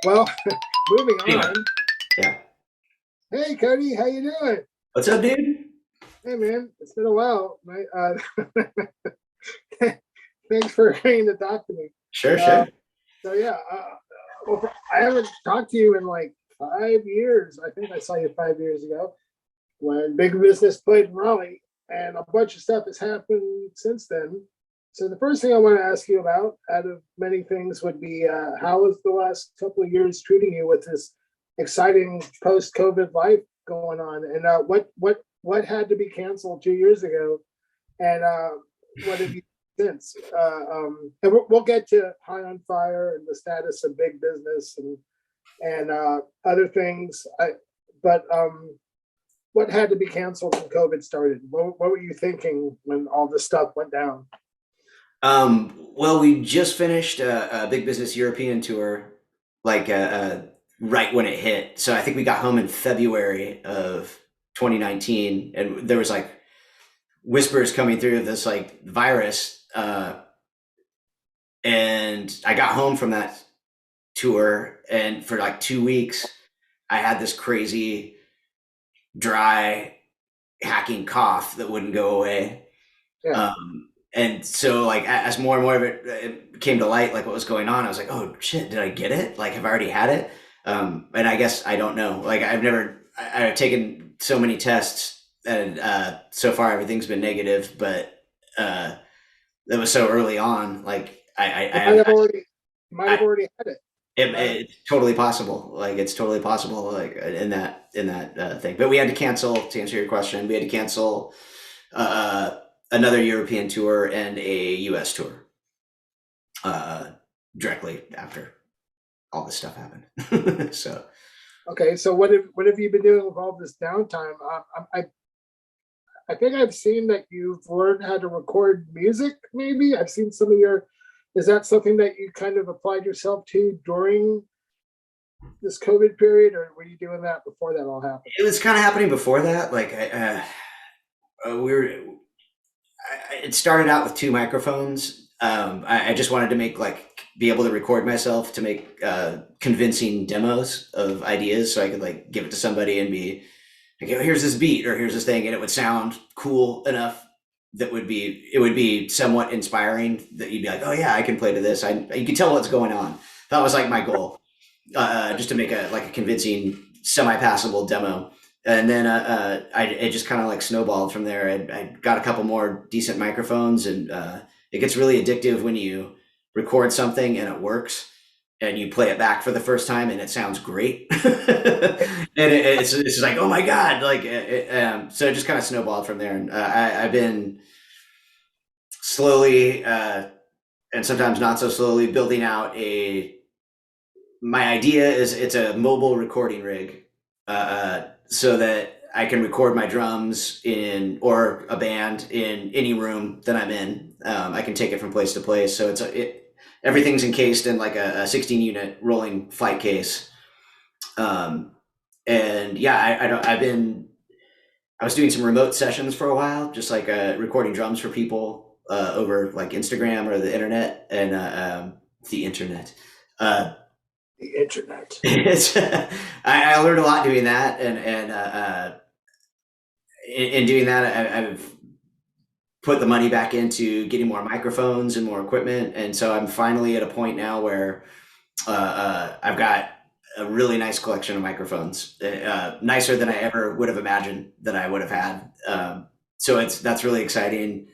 Well, moving Anyway, on. yeah. Hey, Coady, how you doing? What's up, dude? Hey, man, it's been a while. Thanks for agreeing to talk to me. Sure, Uh, sure. so yeah, well, I haven't talked to you in like 5 years. I think I saw you 5 years ago when Big Business played in Raleigh, and a bunch of stuff has happened since then. So the first thing I want to ask you about, out of many things, would be how has the last couple of years treating you with this exciting post-COVID life going on, and what had to be canceled 2 years ago, and what have you since? And we'll get to High on Fire and the status of Big Business and other things. But what had to be canceled when COVID started? What were you thinking when all this stuff went down? Well, we just finished a big business European tour, like right when it hit. So I think we got home in February of 2019, and there was like whispers coming through of this like virus. And I got home from that tour, and for like 2 weeks, I had this crazy, dry, hacking cough that wouldn't go away. Yeah, And so like as more and more of it came to light, like what was going on, I was like, oh shit, did I get it? Like, have I already had it? And I guess I don't know. Like I've taken so many tests, and so far everything's been negative, but that was so early on. Like you might have already you might have I already had it. Uh, it's totally possible. Like it's totally possible. Like in that thing. But we had to cancel. To answer your question, we had to cancel uh, another European tour and a U.S. tour uh, directly after all this stuff happened. So okay, so what have you been doing with all this downtime? I think I've seen that you've learned how to record music. Maybe I've seen some of your. Is that something that you kind of applied yourself to during this COVID period, or were you doing that before that all happened? it was kind of happening before that. Like we were it started out with two microphones. I just wanted to make like be able to record myself to make convincing demos of ideas, so I could like give it to somebody and be like, "Oh, here's this beat or here's this thing," and it would sound cool enough that would be somewhat inspiring that you'd be like, "Oh yeah, I can play to this." You could tell what's going on. That was like my goal, just to make a like a convincing, semi-passable demo. And then it just kind of like snowballed from there. I got a couple more decent microphones, and it gets really addictive when you record something and it works, and you play it back for the first time and it sounds great. And it's just like, oh my god, like so it just kind of snowballed from there. And I've been slowly and sometimes not so slowly building out a my idea is it's a mobile recording rig, so that I can record my drums in or a band in any room that I'm in. I can take it from place to place, so everything's encased in like a 16 unit rolling flight case. Um, and yeah, I don't. I was doing some remote sessions for a while, just like recording drums for people over like Instagram or the internet and the internet. Uh, The internet. it's I learned a lot doing that, and in doing that, I've put the money back into getting more microphones and more equipment, and so I'm finally at a point now where I've got a really nice collection of microphones, nicer than I ever would have imagined that I would have had. So that's really exciting,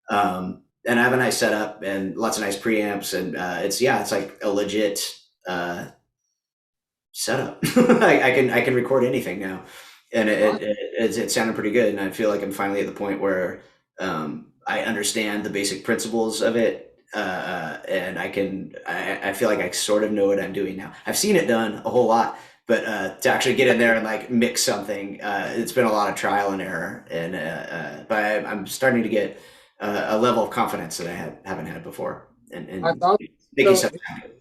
and I have a nice setup and lots of nice preamps, and it's like a legit uh, setup. I can record anything now, and it sounded pretty good. And I feel like I'm finally at the point where I understand the basic principles of it, and I feel like I sort of know what I'm doing now. I've seen it done a whole lot, but to actually get in there and like mix something, it's been a lot of trial and error. And but I'm starting to get a level of confidence that haven't had before, I and thought making so. stuff sound good.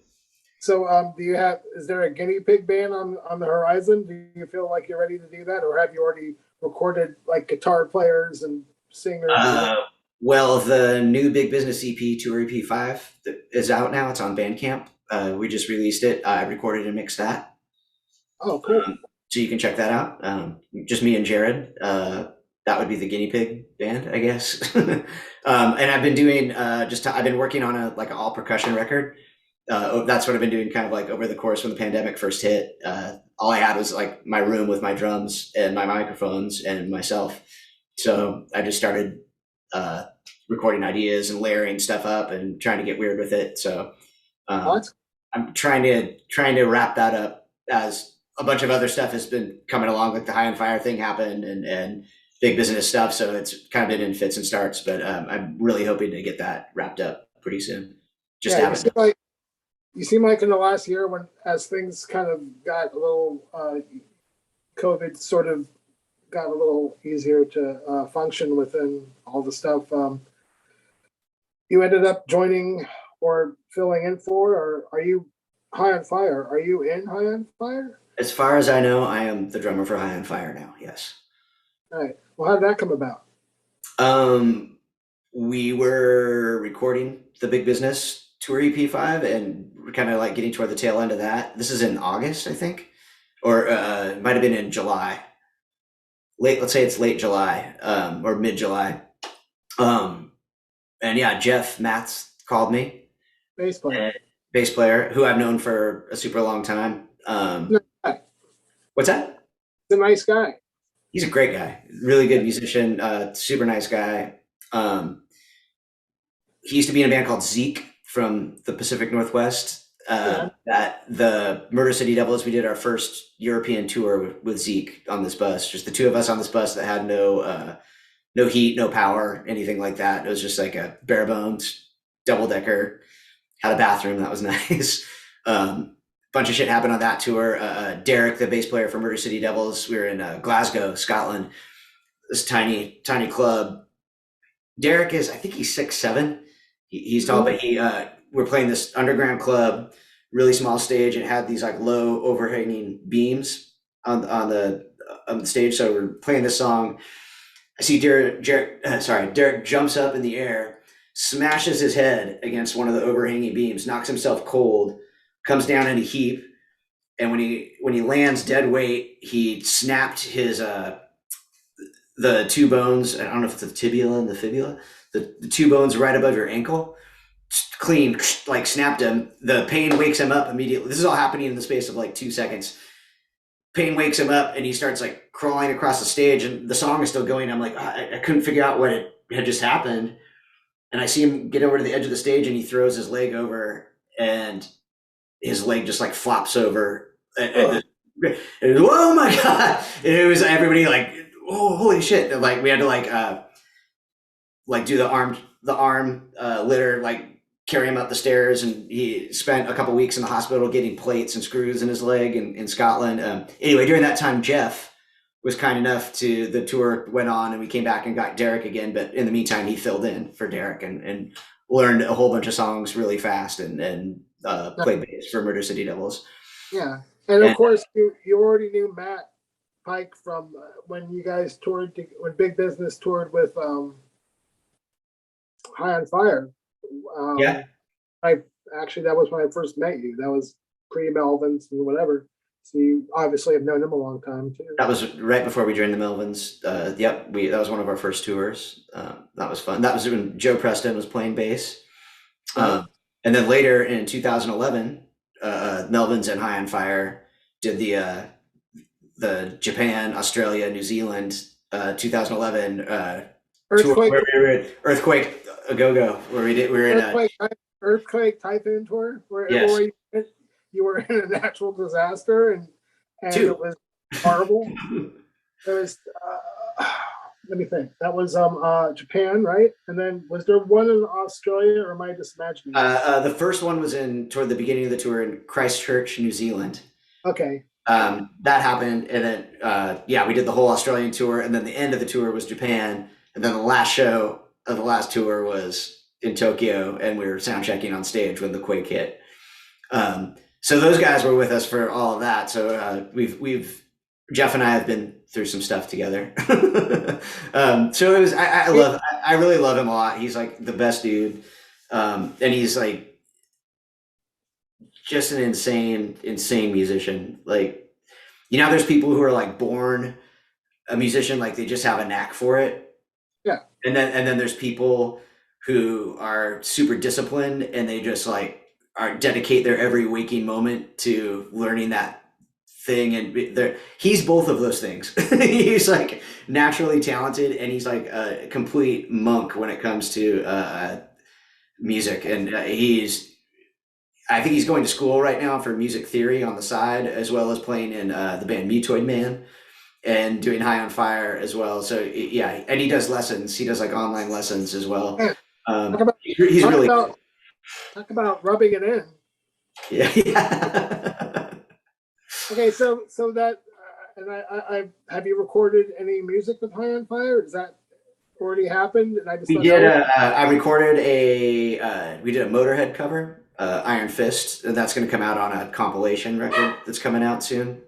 Do you have? Is there a guinea pig band on the horizon? Do you feel like you're ready to do that, or have you already recorded like guitar players and singers? And Uh, well, the new Big Business EP, Tour EP 5, that is out now. It's on Bandcamp. We just released it. I recorded and mixed that. Oh, cool. So you can check that out. Just me and Jared. That would be the guinea pig band, I guess. And I've been doing I've been working on an all percussion record. That's what I've been doing kind of like over the course when the pandemic first hit. All I had was like my room with my drums and my microphones and myself. So I just started recording ideas and layering stuff up and trying to get weird with it. So I'm trying to wrap that up as a bunch of other stuff has been coming along, like the High on Fire thing happened and big business stuff. So it's kind of been in fits and starts, but I'm really hoping to get that wrapped up pretty soon. You seem like in the last year as things kind of got a little, COVID sort of got a little easier to function within all the stuff. You ended up joining or filling in for, or are you High on Fire? Are you in High on Fire? As far as I know, I am the drummer for High on Fire now. Yes. All right. Well, how did that come about? We were recording the Big Business Tour EP5, and we're kind of like getting toward the tail end of that. This is in August, I think, or it might have been in July. Let's say it's late July, or mid July. And yeah, Jeff Matz called me. Bass player, who I've known for a super long time. What's that? He's a nice guy. He's a great guy, really good musician, super nice guy. He used to be in a band called Zeke from the Pacific Northwest. That the Murder City Devils, we did our first European tour with Zeke on this bus, just the two of us on this bus that had no heat, no power, anything like that. It was just like a bare bones double decker, had a bathroom. That was nice. Bunch of shit happened on that tour. Derek, the bass player for Murder City Devils, we were in Glasgow, Scotland, this tiny club. Derek I think he's 6'7". He's tall, but we're playing this underground club, really small stage, and it had these like low overhanging beams on the stage. So we're playing this song. I see Derek jumps up in the air, smashes his head against one of the overhanging beams, knocks himself cold, comes down in a heap, and when he lands dead weight, he snapped his the two bones. I don't know if it's the tibia and the fibula, the two bones right above your ankle, clean, like snapped him. The pain wakes him up immediately. This is all happening in the space of like 2 seconds. Pain wakes him up, and he starts like crawling across the stage, and the song is still going. I'm like, I couldn't figure out what had just happened, and I see him get over to the edge of the stage, and he throws his leg over, and his leg just like flops over. And oh my God. And it was everybody like, oh, holy shit. And like, we had to like do the arm litter, like carry him up the stairs. And he spent a couple weeks in the hospital getting plates and screws in his leg in Scotland. Anyway, during that time, Jeff was kind enough the tour went on, and we came back and got Derek again. But in the meantime, he filled in for Derek and learned a whole bunch of songs really fast and played bass for Murder City Devils. Yeah. And of course, you already knew Matt Pike from when you guys toured, when Big Business toured with High on Fire. Yeah. That was when I first met you. That was pre-Melvins and whatever. So you obviously have known him a long time too. That was right before we joined the Melvins. That was one of our first tours. That was fun. That was when Joe Preston was playing bass. And then later in 2011, Melvins and High on Fire did the Japan, Australia, New Zealand 2011 Earthquake tour where we were at Earthquake a go where we were in Earthquake Typhoon tour where yes. you were in a natural disaster and it was horrible. It was let me think. That was Japan, right? And then was there one in Australia, or am I just imagining? The first one was toward the beginning of the tour in Christchurch, New Zealand. Okay. That happened, and then we did the whole Australian tour, and then the end of the tour was Japan, and then the last show of the last tour was in Tokyo, and we were sound checking on stage when the quake hit. So those guys were with us for all of that. So we've Jeff and I have been through some stuff together. So it was, I really love him a lot. He's like the best dude. And he's like just an insane musician. Like, there's people who are like born a musician, like they just have a knack for it. Yeah. And then there's people who are super disciplined and they just like are dedicate their every waking moment to learning that thing. And he's both of those things. He's like naturally talented and he's like a complete monk when it comes to music. And I think he's going to school right now for music theory on the side, as well as playing in the band Mutoid Man and doing High on Fire as well. So yeah, and he does lessons. He does like online lessons as well. Yeah. He's really talk about rubbing it in. Yeah. Okay, so that and I have you recorded any music with High on Fire? Is that already happened? And I just We did. I recorded we did a Motorhead cover, Iron Fist, and that's going to come out on a compilation record that's coming out soon.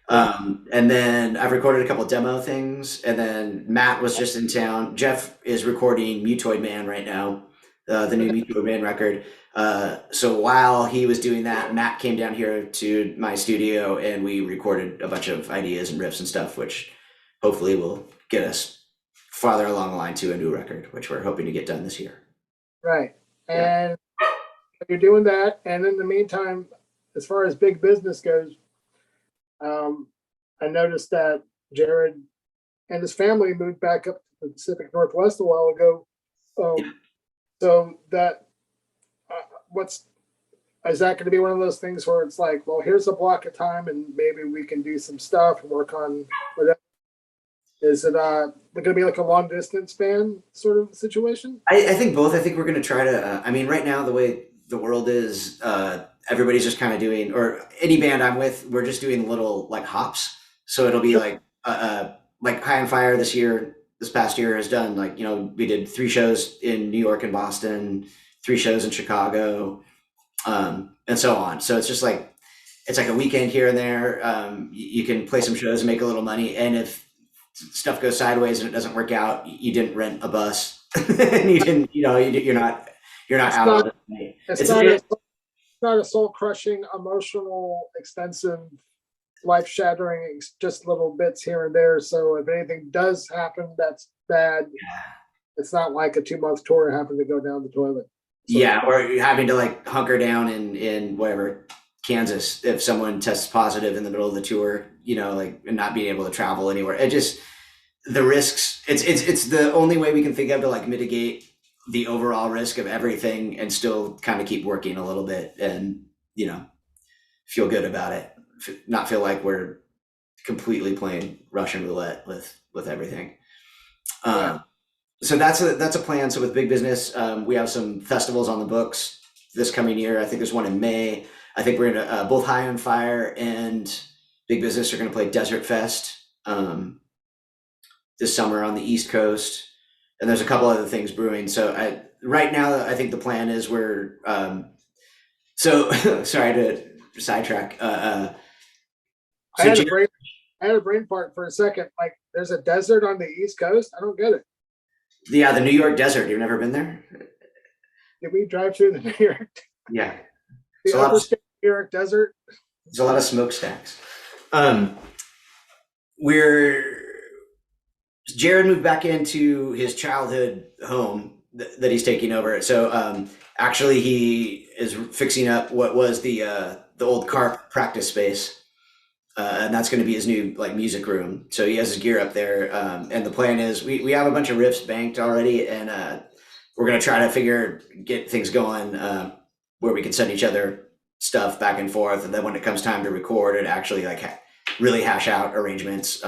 And then I've recorded a couple of demo things, and then Matt was just in town. Jeff is recording Mutoid Man right now, the new Mutoid Man record. So while he was doing that, Matt came down here to my studio and we recorded a bunch of ideas and riffs and stuff, which hopefully will get us farther along the line to a new record, which we're hoping to get done this year. Right. And you're doing that. And in the meantime, as far as big business goes, I noticed that Jared and his family moved back up to the Pacific Northwest a while ago. So that is that going to be one of those things where it's like, well, here's a block of time and maybe we can do some stuff and work on whatever. Is it going to be like a long distance band sort of situation? I think both. I think we're going to try to, right now, the way the world is, everybody's just kind of doing, or any band I'm with, we're just doing little like hops. So it'll be like High on Fire this past year has done like, we did 3 shows in New York and Boston, 3 shows in Chicago, and so on. So it's just like, it's like a weekend here and there. You can play some shows and make a little money. And if stuff goes sideways and it doesn't work out, you didn't rent a bus and you didn't, you're not out. It's not a soul crushing, emotional, extensive, life shattering, just little bits here and there. So if anything does happen that's bad, it's not like a 2-month tour having to go down the toilet. So, or having to like hunker down in whatever, Kansas, if someone tests positive in the middle of the tour, and not being able to travel anywhere. It just, the risks, it's the only way we can think of to like mitigate the overall risk of everything and still kind of keep working a little bit and, feel good about it. Not feel like we're completely playing Russian roulette with everything. So that's a plan. So with big business, we have some festivals on the books this coming year. I think there's one in May. I think we're gonna both High on Fire and Big Business are gonna play Desert Fest this summer on the East Coast, and there's a couple other things brewing. So right now, I think the plan is we're so sorry to sidetrack. I had a brain fart for a second. Like, there's a desert on the East Coast. I don't get it. Yeah, the New York desert. You've never been there? Did we drive through the New York? Yeah. The upstate New York desert. There's a lot of smokestacks. Jared moved back into his childhood home that he's taking over. So actually, he is fixing up what was the old carp practice space, and that's going to be his new like music room. So he has his gear up there, and the plan is we have a bunch of riffs banked already, and we're going to try to get things going where we can send each other stuff back and forth, and then when it comes time to record and actually like really hash out arrangements,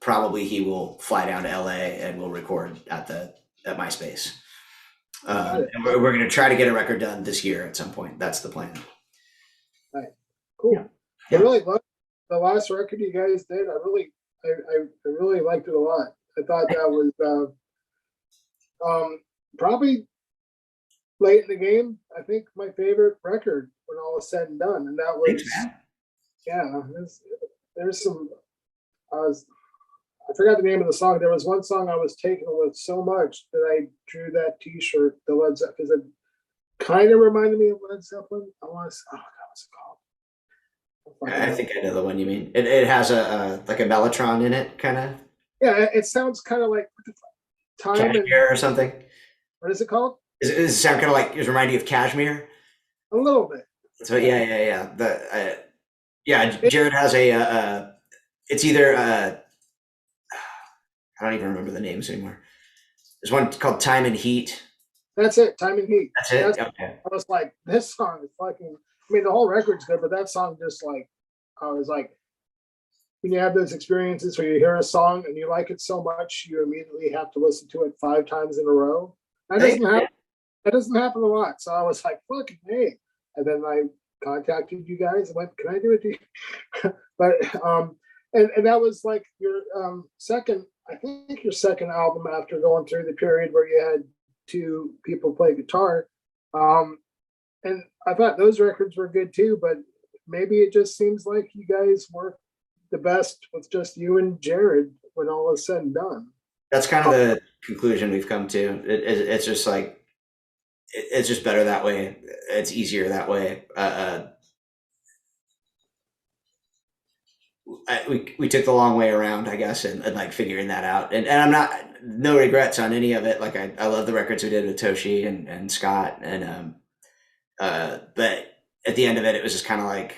probably he will fly down to LA and we'll record at my space. And we're going to try to get a record done this year at some point. That's the plan. Right. Cool. Yeah. I really loved the last record you guys did. I really liked it a lot. I thought that was probably late in the game. I think my favorite record when all is said and done, and that was there's some. I forgot the name of the song. There was one song I was taken with so much that I drew that T-shirt, the Led Zeppelin, because it kind of reminded me of Led Zeppelin. I want to. Oh God, what's it called? I think I know the one you mean. It has a like a Mellotron in it, kind of Yeah, it sounds kind of like time and Cashmere or something. what is it called? Does it sound kind of like, does it remind you of Cashmere? A little bit. So Yeah. yeah. Yeah, It, Jared has it's either I don't even remember the names anymore. There's one called Time and Heat. that's it. Time and Heat. That's it. That's Okay. I was like, this song is fucking. I mean, the whole record's good, but that song just like I was like, when you have those experiences where you hear a song and you like it so much, you immediately have to listen to it 5 times in a row. That Hey, doesn't happen. That doesn't happen a lot. So I was like, fucking hey. And then I contacted you guys and went, can I do it to you? But and that was like your second, I think your second album after going through the period where you had two people play guitar. And I thought those records were good too, but maybe it just seems like you guys work the best with just you and Jared when all is said and done. that's kind of the conclusion we've come to. It's just like it's just better that way. It's easier that way. We took the long way around, I guess, and like figuring that out. And I'm not, no regrets on any of it. Like I love the records we did with Toshi and Scott and but at the end of it, it was just kind of like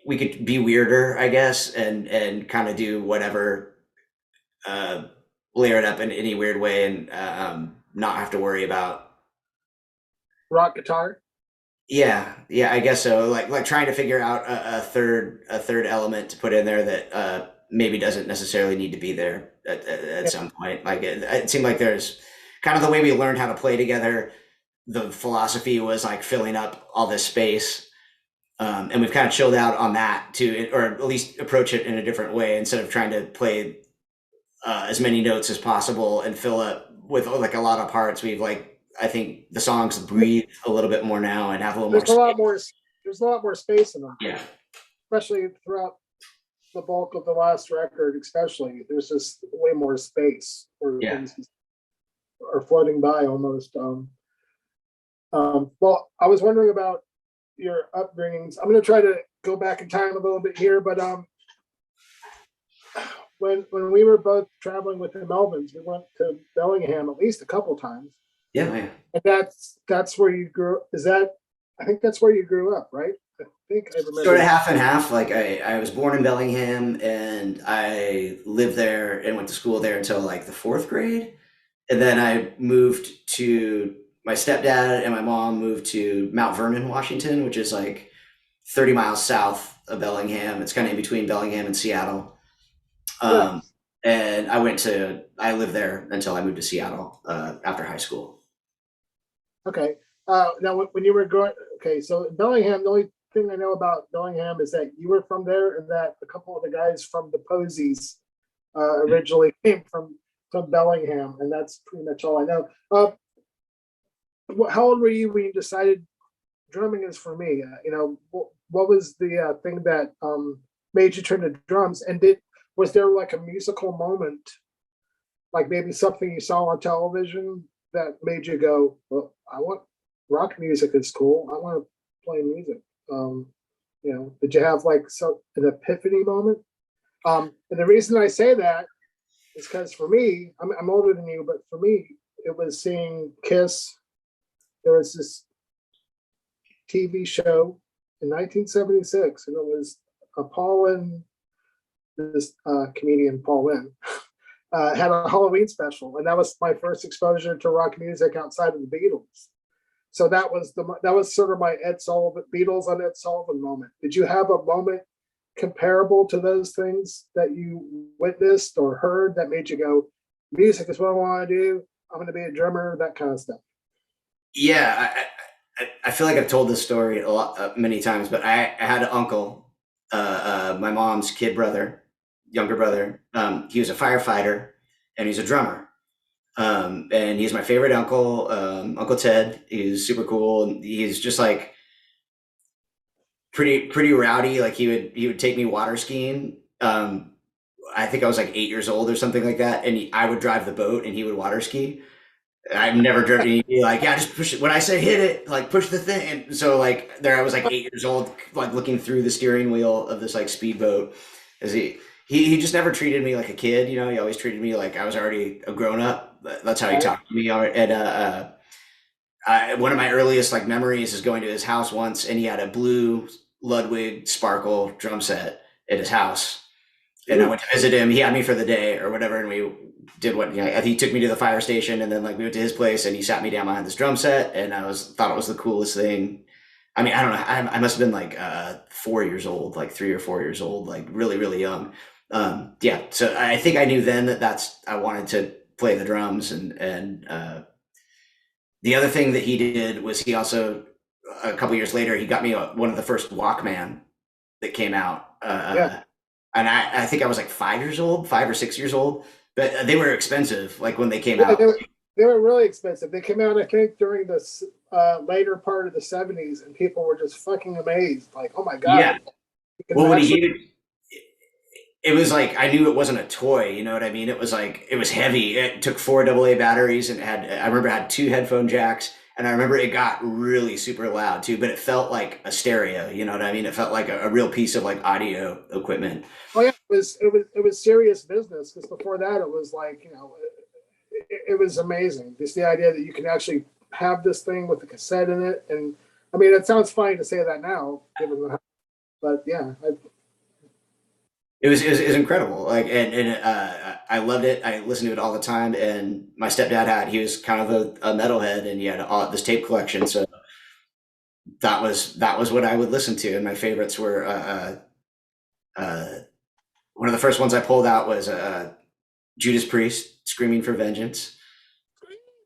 we could be weirder, I guess, and kind of do whatever, layer it up in any weird way and not have to worry about. Rock guitar. Yeah, I guess so. Like trying to figure out a third element to put in there that maybe doesn't necessarily need to be there at some point. Like it seemed like there's kind of the way we learned how to play together. The philosophy was like filling up all this space, and we've kind of chilled out on that to, or at least approach it in a different way instead of trying to play as many notes as possible and fill up with like a lot of parts. We've like, I think the songs breathe a little bit more now and have a little There's a more lot space. more. There's a lot more space in them, Yeah. especially throughout the bulk of the last record. Especially, there's just way more space where Yeah. things are floating by almost. Well, I was wondering about your upbringings. I'm going to try to go back in time a little bit here, but when we were both traveling with the Melvins, we went to Bellingham at least a couple times. Yeah. And that's where you grew. Is that? I think that's where you grew up, right? I think I remember. Sort of half and half. Like I was born in Bellingham and I lived there and went to school there until like the fourth grade. And then I moved to, my stepdad and my mom moved to Mount Vernon, Washington, which is like 30 miles south of Bellingham. It's kind of in between Bellingham and Seattle. And I lived there until I moved to Seattle after high school. Okay. Now, when you were growing, okay, so in Bellingham, the only thing I know about Bellingham is that you were from there, and that a couple of the guys from the Posies originally came from Bellingham, and that's pretty much all I know. How old were you when you decided drumming is for me? What was the thing that made you turn to drums? And was there like a musical moment, like maybe something you saw on television that made you go, well, I want rock music is cool. I want to play music. Did you have like an epiphany moment? And the reason I say that is because for me, I'm older than you, but for me, it was seeing Kiss. There was this TV show in 1976, and it was Paul Lynn, this comedian Paul Lynn, had a Halloween special, and that was my first exposure to rock music outside of the Beatles. So that was sort of my Ed Sullivan, Beatles on Ed Sullivan moment. Did you have a moment comparable to those things that you witnessed or heard that made you go, music is what I want to do, I'm going to be a drummer, that kind of stuff? Yeah, I feel like I've told this story a lot, many times, but I had an uncle, my mom's younger brother. He was a firefighter and he's a drummer. And he's my favorite uncle, Uncle Ted. He's super cool. And he's just like pretty rowdy. Like he would take me water skiing. I think I was like 8 years old or something like that. And I would drive the boat and he would water ski. I've never driven. He'd be like, yeah, just push it. When I say hit it, like push the thing. And so like there, I was like 8 years old, like looking through the steering wheel of this like speedboat. As he just never treated me like a kid. You know, he always treated me like I was already a grown up. That's how he Right? talked to me. And one of my earliest like memories is going to his house once, and he had a blue Ludwig Sparkle drum set at his house. And I Ooh, went to visit him. He had me for the day or whatever, and we did what, you know, he took me to the fire station, and then like we went to his place, and he sat me down behind this drum set, and I was thought it was the coolest thing. I mean, I don't know. I must have been like 4 years old, like 3 or 4 years old, like really really young. Yeah, so I think I knew then that I wanted to play the drums, and the other thing that he did was he also a couple years later he got me one of the first Walkman that came out. yeah. And I think I was like 5 years old, 5 or 6 years old, but they were expensive. Like when they came Yeah, out. they were really expensive. They came out, I think, during the later part of the 70s, and people were just fucking amazed. Like, oh my Yeah. God, you can Well, when he actually. gave it was like I knew it wasn't a toy. You know what I mean? It was like it was heavy. It took four AA batteries, and I remember it had two headphone jacks, and I remember it got really super loud too. But it felt like a stereo. You know what I mean? It felt like a real piece of like audio equipment. Oh yeah, it was serious business, because before that it was like, it was amazing. Just the idea that you can actually have this thing with a cassette in it, and I mean, it sounds funny to say that now, given the, but yeah, It was incredible. Like and I loved it. I listened to it all the time. And my stepdad he was kind of a metalhead, and he had all this tape collection. So that was what I would listen to. And my favorites were one of the first ones I pulled out was Judas Priest, "Screaming for Vengeance."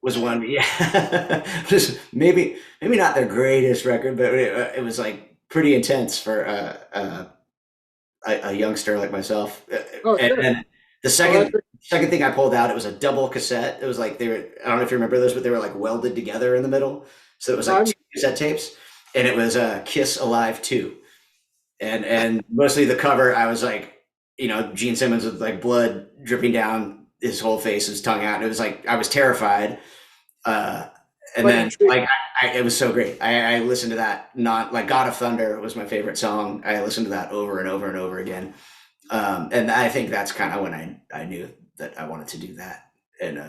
Was one, yeah. Just maybe not their greatest record, but it was like pretty intense for a youngster like myself. oh And sure, then the second thing I pulled out, it was a double cassette. It was like they were, I don't know if you remember those, but they were like welded together in the middle. So it was like I'm two cassette tapes, and it was Kiss Alive 2. And mostly the cover, I was like, Gene Simmons with like blood dripping down his whole face, his tongue out. It was like I was terrified. Uh, and quite then intrigued. like it was so great. I listened to that. Not like God of Thunder was my favorite song. I listened to that over and over and over again. And I think that's kind of when I knew that I wanted to do that. And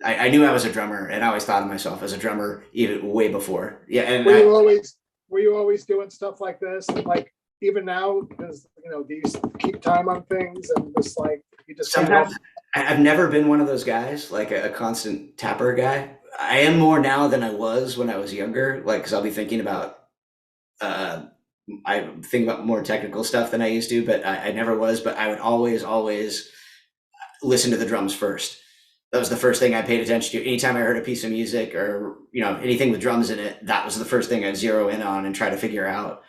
I knew I was a drummer, and I always thought of myself as a drummer even way before. Yeah, and Were you always were you always doing stuff like this? Like even now, because do you keep time on things and just like you just can't help? sometimes I've never been one of those guys, like a constant tapper guy. I am more now than I was when I was younger, like because I'll be thinking about uh, I think about more technical stuff than I used to, but I never was. But I would always listen to the drums first. That was the first thing I paid attention to. Anytime I heard a piece of music or anything with drums in it, that was the first thing I'd zero in on and try to figure out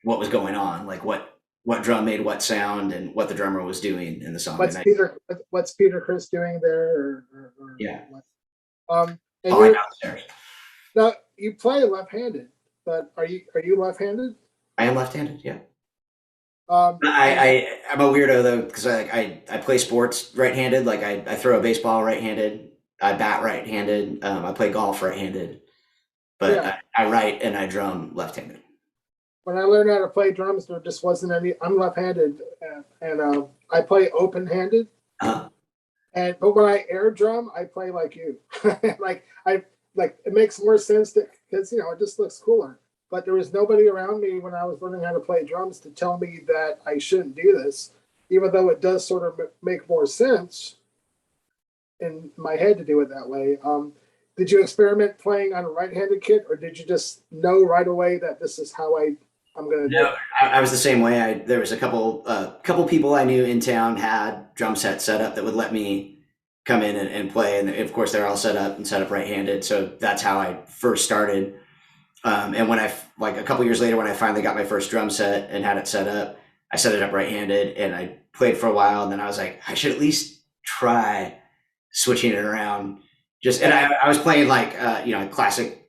what was going on, like what drum made what sound and what the drummer was doing in the song. What's And Peter Chris doing there, or yeah, what? And falling you're downstairs. now you play left-handed, but are you left-handed? I am left-handed. Yeah. And I'm a weirdo though because I play sports right-handed. Like I throw a baseball right-handed. I bat right-handed. I play golf right-handed, but yeah, I write and I drum left-handed. when I learned how to play drums, there just wasn't any. I'm left-handed, and I play open-handed. Uh, But when I air drum, I play like you. like I like it makes more sense because it just looks cooler. But there was nobody around me when I was learning how to play drums to tell me that I shouldn't do this, even though it does sort of make more sense in my head to do it that way. Did you experiment playing on a right-handed kit, or did you just know right away that this is how I'm going to do no, it? I was the same way. There was a couple people I knew in town had drum sets set up that would let me come in and play, and of course they're all set up and set up right-handed. So that's how I first started. And when like a couple years later, when I finally got my first drum set and had it set up, I set it up right-handed and I played for a while. And then I was like, I should at least try switching it around. And I was playing like, classic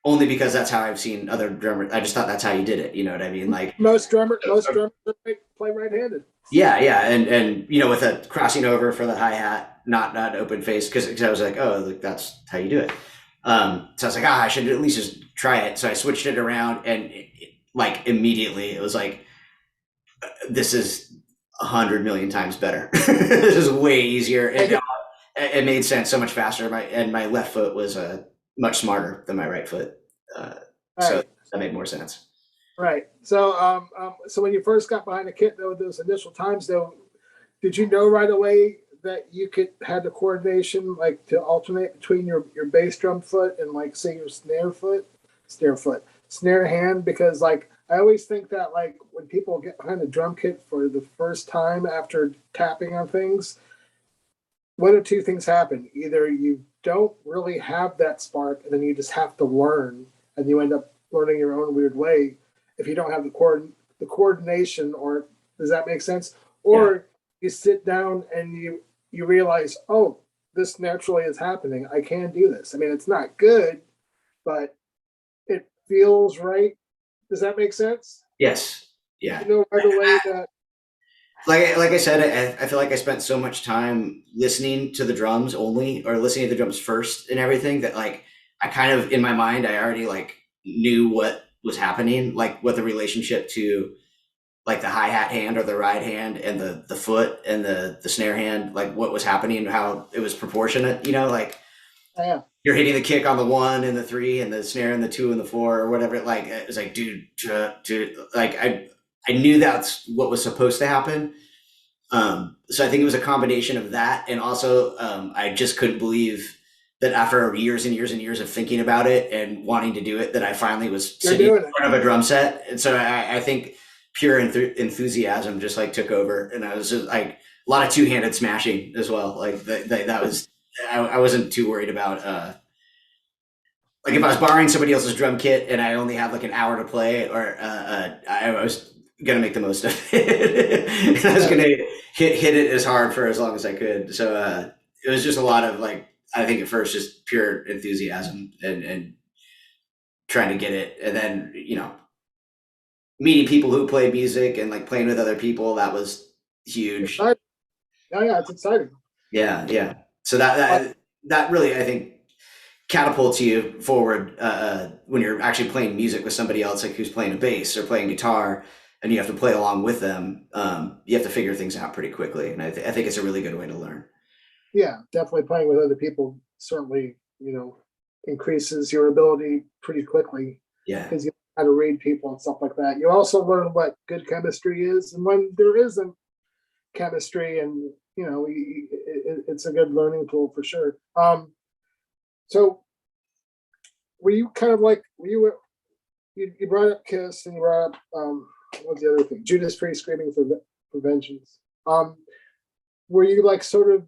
only because that's how I've seen other drummers. I just thought that's how you did it. You know what I mean? Like, Most drummers are play right-handed. Yeah, yeah, and with a crossing over for the hi-hat, not open face, because I was like, oh, like, that's how you do it. So I was like, I should at least just try it. So I switched it around, and like immediately it was like, this is 100 million times better. This is way easier. It made sense so much faster. My left foot was much smarter than my right foot, so Right. that made more sense. Right. So when you first got behind the kit, though, those initial times, though, did you know right away that you could have the coordination like to alternate between your bass drum foot and like say your snare hand? Because like I always think that like when people get behind the drum kit for the first time after tapping on things, one of two things happen. Either you don't really have that spark and then you just have to learn and you end up learning your own weird way if you don't have the coordination, or does that make sense? Or you sit down and you realize, oh, this naturally is happening. I can do this. I mean, it's not good, but it feels right. Does that make sense? Yes. Yeah. You know right away that Like I said, I feel like I spent so much time listening to the drums only, or listening to the drums first and everything, that like I kind of in my mind I already like knew what was happening, like what the relationship to like the hi-hat hand or the ride hand and the foot and the snare hand, like what was happening, how it was proportionate, like yeah. you're hitting the kick on the 1 and the 3 and the snare and the 2 and the 4 or whatever. Like it was like, dude, like I knew that's what was supposed to happen. So I think it was a combination of that, and also I just couldn't believe that after years and years and years of thinking about it and wanting to do it, that I finally was sitting in front of a drum set. And so I think pure enthusiasm just like took over, and I was just like a lot of two-handed smashing as well. Like that was I wasn't too worried about like if I was borrowing somebody else's drum kit and I only had like an hour to play, or I was gonna make the most of it. And I was gonna hit it as hard for as long as I could. So it was just a lot of like, I think at first just pure enthusiasm and trying to get it, and then meeting people who play music and like playing with other people, that was huge. Yeah, it's exciting. Yeah. So that really, I think, catapults you forward when you're actually playing music with somebody else, like who's playing a bass or playing guitar, and you have to play along with them. You have to figure things out pretty quickly, and I think it's a really good way to learn. Yeah, definitely playing with other people certainly, increases your ability pretty quickly. Yeah, because you know how to read people and stuff like that. You also learn what good chemistry is, and when there isn't chemistry, and it's a good learning tool for sure. So were you kind of like, you brought up Kiss, and you brought up what's the other thing? Judas Priest, Screaming for Vengeance. Were you like sort of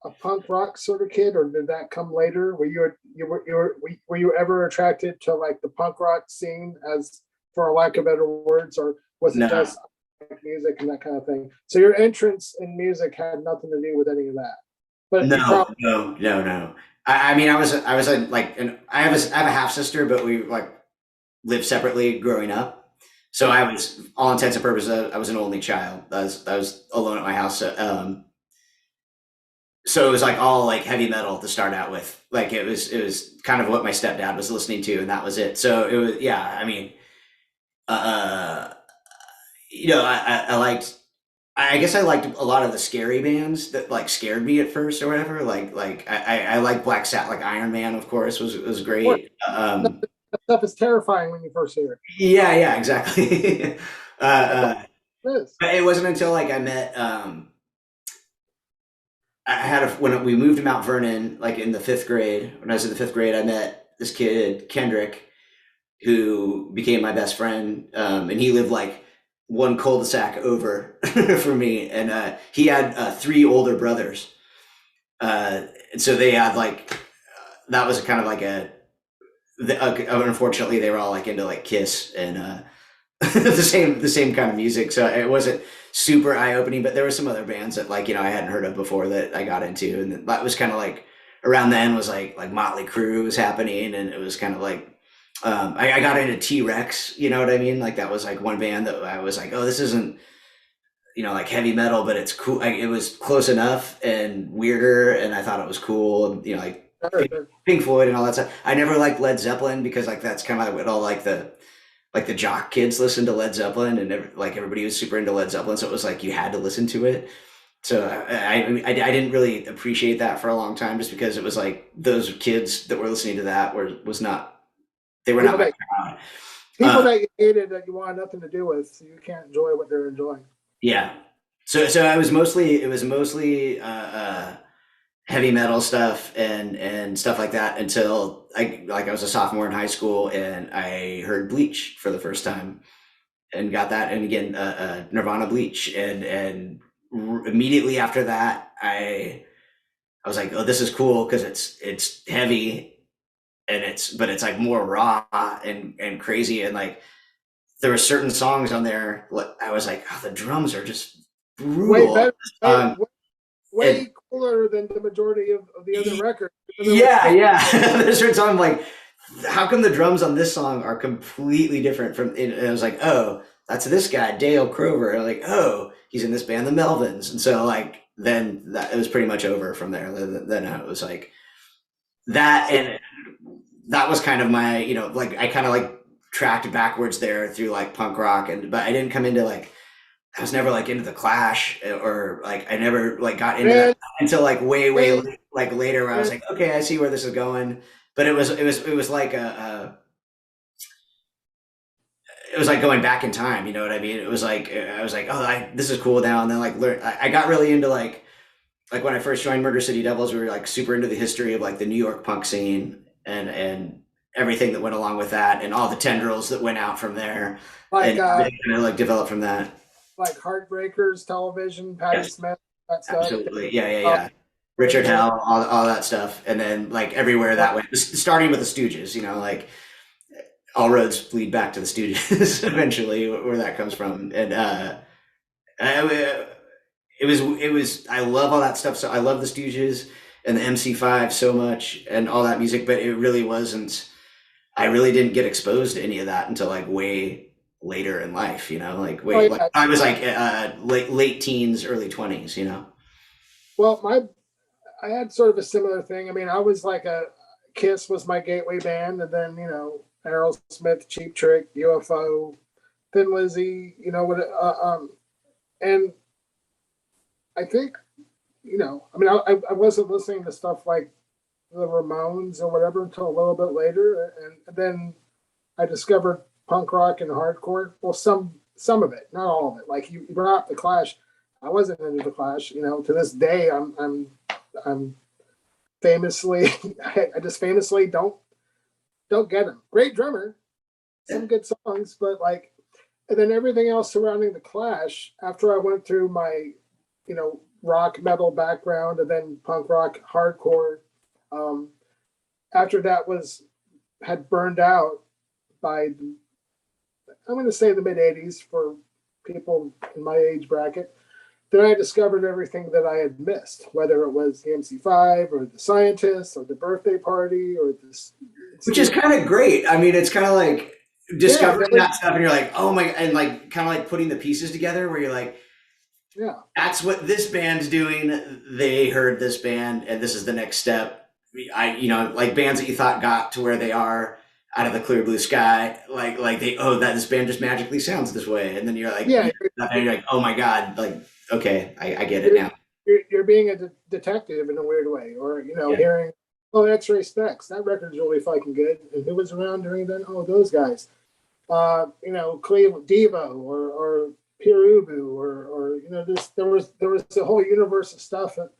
a punk rock sort of kid, or did that come later? Were you ever attracted to like the punk rock scene, as for lack of better words, or was it just music and that kind of thing? So your entrance in music had nothing to do with any of that. But no. I mean, I was like, I have a half sister, but we like lived separately growing up. So I was, all intents and purposes, I was an only child. I was alone at my house. So it was like all like heavy metal to start out with. Like it was kind of what my stepdad was listening to, and that was it. So it was, yeah. I mean, I liked. I guess I liked a lot of the scary bands that like scared me at first or whatever. Like I like Black Sabbath, like Iron Man, of course, was great. That stuff is terrifying when you first hear it. Yeah, exactly. But it wasn't until like I met. I had when we moved to Mount Vernon, like in the 5th grade. When I was in the 5th grade, I met this kid Kendrick, who became my best friend, and he lived like one cul-de-sac over from me, and he had 3 older brothers, and so they had like that was kind of like unfortunately they were all like into like Kiss and the same kind of music, so it wasn't super eye-opening, but there were some other bands that like I hadn't heard of before that I got into, and that was kind of like around then was like Motley Crue was happening, and it was kind of like I got into T-Rex, you know what I mean? Like that was like one band that I was like, oh, this isn't like heavy metal, but it's cool. It was close enough and weirder, and I thought it was cool. And, like Sure. Pink Floyd and all that stuff. I never liked Led Zeppelin because like that's kind of like what all like the jock kids listened to Led Zeppelin, and like everybody was super into Led Zeppelin, so it was like you had to listen to it. So I didn't really appreciate that for a long time, just because it was like those kids that were listening to that was not, they were not People my that crowd. people that you hated, that you wanted nothing to do with, so you can't enjoy what they're enjoying. Yeah. So it was mostly heavy metal stuff and stuff like that until I was a sophomore in high school and I heard Bleach for the first time and got that, and again Nirvana Bleach, and immediately after that I was like, oh, this is cool because it's heavy and but it's like more raw and crazy, and like there were certain songs on there I was like, oh, the drums are just Way brutal. better, way, way, And way cooler than the majority of the other records. yeah, yeah. There's certain songs I'm like, how come the drums on this song are completely different from? And I was like, oh, that's this guy Dale Crover. And I'm like, oh, he's in this band, the Melvins. And so like then it was pretty much over from there. Then it was like that, and that was kind of my, like I kind of like tracked backwards there through like punk rock, but I didn't come into like, I was never like into the Clash, or like I never like got into that Man, until like way man, like later, where I was man, like, okay, I see where this is going. But it was like it was like going back in time. You know what I mean? It was like I was like, oh, this is cool now. And then like I got really into like when I first joined Murder City Devils, we were like super into the history of like the New York punk scene and everything that went along with that, and all the tendrils that went out from there, like and kind of like developed from that. Heartbreakers, Television, Patti Yes. Smith, that stuff. Absolutely. Yeah, yeah, Uh, yeah. Richard and Hell, all that stuff. And then like everywhere that went, starting with the Stooges, like all roads lead back to the Stooges eventually, where that comes from. And I- I love all that stuff. So I love the Stooges and the MC5 so much and all that music, but it really wasn't, I really didn't get exposed to any of that until like way later in life, like oh way, like yeah. I was like late teens, early 20s. Well, I had sort of a similar thing. I mean, I was like Kiss was my gateway band, and then Aerosmith, Cheap Trick, UFO, Thin Lizzy, what, and I think I mean, I wasn't listening to stuff like the Ramones or whatever until a little bit later, and then I discovered punk rock and hardcore. Well, some of it, not all of it. Like you brought up the Clash. I wasn't into the Clash. To this day, I'm famously, I just famously don't get him. Great drummer, some good songs, but like, and then everything else surrounding the Clash. After I went through my, rock metal background and then punk rock, hardcore. Um, After that had burned out by, I'm going to say the mid '80s for people in my age bracket. Then I discovered everything that I had missed, whether it was the MC5 or the Scientists or the Birthday Party or this. Which is kind of great. I mean, it's kind of like Yeah, discovering that stuff, and you're like, oh my, and like kind of like putting the pieces together, where you're like, yeah, that's what this band's doing. They heard this band, and this is the next step. Like bands that you thought got to where they are out of the clear blue sky, like that this band just magically sounds this way, and then you're like, yeah. and you're like, oh my god, like okay, I get it You're now. you're being a detective in a weird way, or Yeah. hearing, oh, X-Ray Specs, that record's really fucking good, and who was around during then? Oh, those guys. Cleveland Devo or Pure Ubu or there was a whole universe of stuff that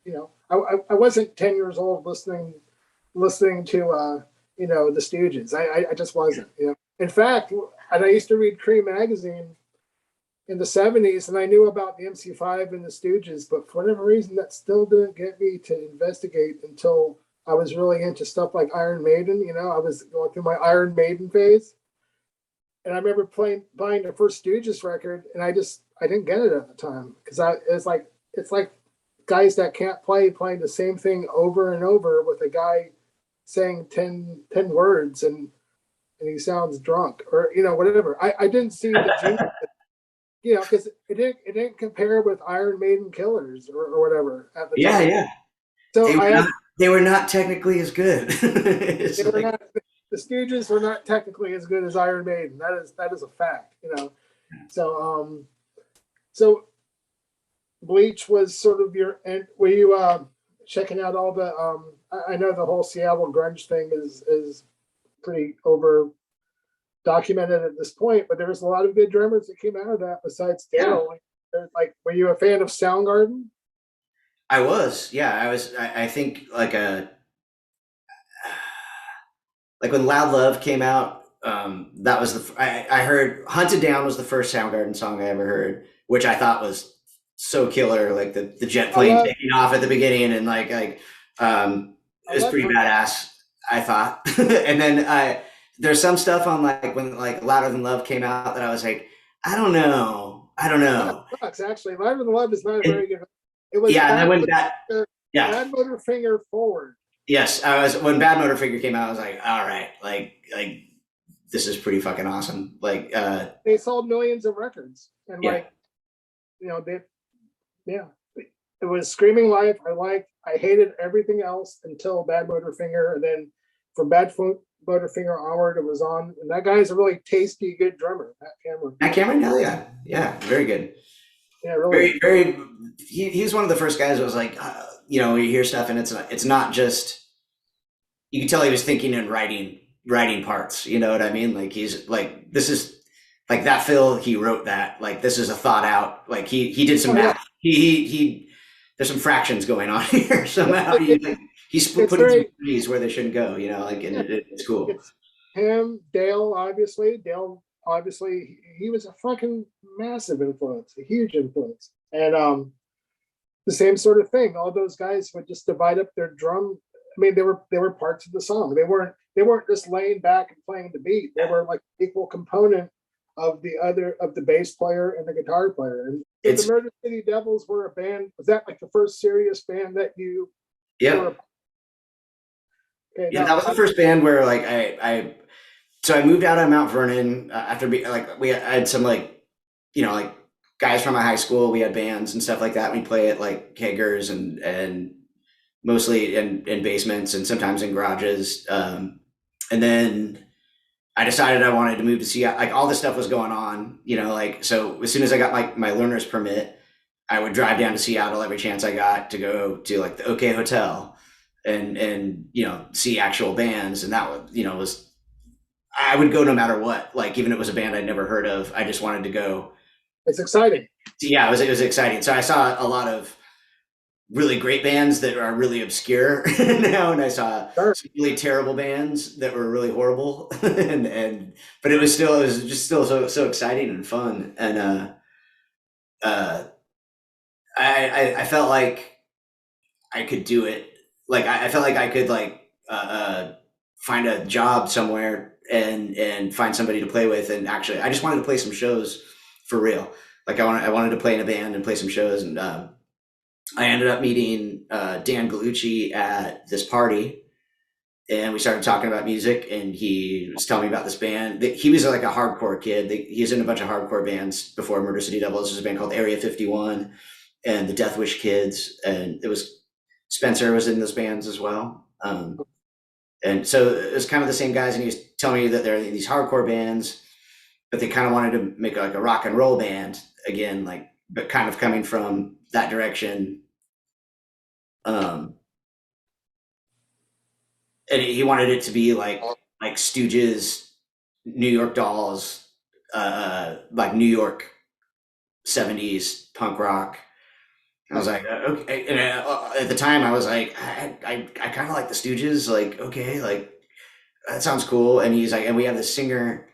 I wasn't 10 years old listening to the Stooges. I just wasn't. In fact, and I used to read Cream magazine in the '70s, and I knew about the MC5 and the Stooges, but for whatever reason, that still didn't get me to investigate until I was really into stuff like Iron Maiden. I was going through my Iron Maiden phase, and I remember buying the first Stooges record, and I didn't get it at the time because it's like guys that can't play playing the same thing over and over with a guy saying 10 words and he sounds drunk or whatever. I didn't see the genius. you know, because it didn't compare with Iron Maiden Killers or whatever at the Yeah, time. yeah. So They were I not had they were not technically as good. It's they were like not the Stooges were not technically as good as Iron Maiden. That is a fact, you know. So so Bleach was sort of your, and were you checking out all the I know the whole Seattle grunge thing is pretty over documented at this point, but there was a lot of good drummers that came out of that besides yeah. Dale. Like, were you a fan of Soundgarden? I was. Yeah, I was I think like when Loud Love came out, that was I heard Hunted Down was the first Soundgarden song I ever heard, which I thought was so killer, like the jet I plane love taking off at the beginning and I it was love pretty Hunter. badass, I thought. And then there's some stuff on like when like Louder Than Love came out that I was like, I don't know. I don't That know. sucks actually. Live in the Love is not a And very good. It was yeah, and then when that yeah. Bad Motor Finger forward. Yes, I was when Bad Motor Figure came out, I was like, all right, like this is pretty fucking awesome. Like They sold millions of records, and yeah. like, you know, they, yeah, it was Screaming Life. I hated everything else until Bad Motor Finger, and then from Motor Finger onward, it was on. And that guy's a really tasty, good drummer. That Cameron. Matt Cameron, hell yeah. Yeah, very good. Yeah, really. Very he's one of the first guys that was like you know, you hear stuff and it's not just you can tell he was thinking and writing parts, you know what I mean? Like he's like this is like that Phil, he wrote that. Like this is a thought out. Like he did some Oh yeah, math. He there's some fractions going on here somehow. He's it's putting some very trees where they shouldn't go, you know, like and yeah. it's cool. It's him, Dale. Obviously, he was a fucking massive influence, a huge influence, and the same sort of thing. All those guys would just divide up their drum. I mean, they were parts of the song. They weren't just laying back and playing the beat. They were like equal component of the bass player and the guitar player. And so the It's Murder City Devils were a band. Was that like the first serious band that you yeah. were? Okay, Yeah, that was the first band where like so I moved out of Mount Vernon after being like I had some like you know like guys from my high school. We had bands and stuff like that. We play at like keggers and mostly in basements and sometimes in garages. And then I decided I wanted to move to Seattle. Like all this stuff was going on, you know. Like so, as soon as I got my learner's permit, I would drive down to Seattle every chance I got to go to like the OK Hotel and you know see actual bands. And that was you know was I would go no matter what. Like even if it was a band I'd never heard of, I just wanted to go. It's exciting. Yeah, it was exciting. So I saw a lot of really great bands that are really obscure now, and I saw Sure. some really terrible bands that were really horrible, and but it was just still so exciting and fun, and uh, I felt like I could do it. Like I felt like I could like find a job somewhere and find somebody to play with, and actually I just wanted to play some shows for real. Like I wanted to play in a band and play some shows, and I ended up meeting Dan Gallucci at this party, and we started talking about music. And he was telling me about this band. He was like a hardcore kid. He was in a bunch of hardcore bands before Murder City Devils. There's a band called Area 51 and the Death Wish Kids, and it was Spencer was in those bands as well. And so it was kind of the same guys. And he was telling me that there are these hardcore bands, but they kind of wanted to make like a rock and roll band again, like but kind of coming from that direction. Um, and he wanted it to be like Stooges, New York Dolls, like New York '70s punk rock. I was like, okay. And at the time, I was like, I kind of like the Stooges. Like, okay, like that sounds cool. And he's like, and we have this singer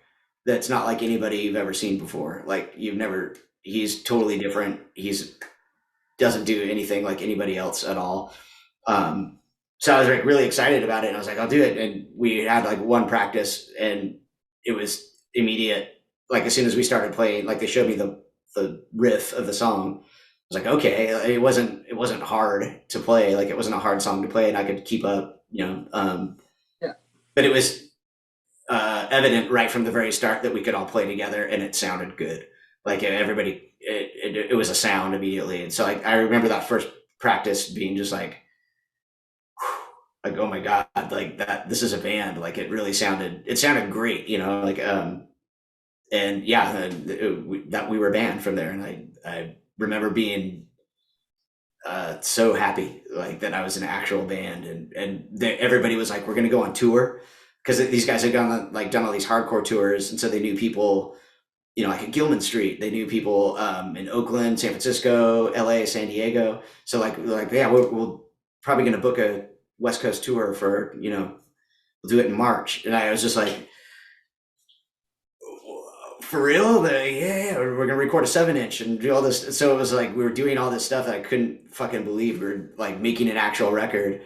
that's not like anybody you've ever seen before. Like you've never. He's totally different. He's doesn't do anything like anybody else at all. So I was like really excited about it, and I was like, I'll do it. And we had like one practice, and it was immediate. Like as soon as we started playing, like they showed me the riff of the song. I was like, okay, it wasn't hard to play. Like it wasn't a hard song to play, and I could keep up, you know. Yeah. But it was evident right from the very start that we could all play together, and it sounded good. Like everybody, it was a sound immediately. And so I remember that first practice being just like, oh my God, like that, this is a band. Like it sounded great, you know, like, and yeah, that we were banned from there. And I remember being so happy like that I was an actual band, and everybody was like, we're gonna go on tour because these guys had done all these hardcore tours, and so they knew people, you know, like at Gilman Street, they knew people in Oakland, San Francisco, LA, San Diego. So like yeah, we'll probably gonna book a West Coast tour for, you know, we'll do it in March, and I was just like, for real? Yeah, we're gonna record a 7 inch and do all this. So it was like we were doing all this stuff that I couldn't fucking believe. We were like making an actual record,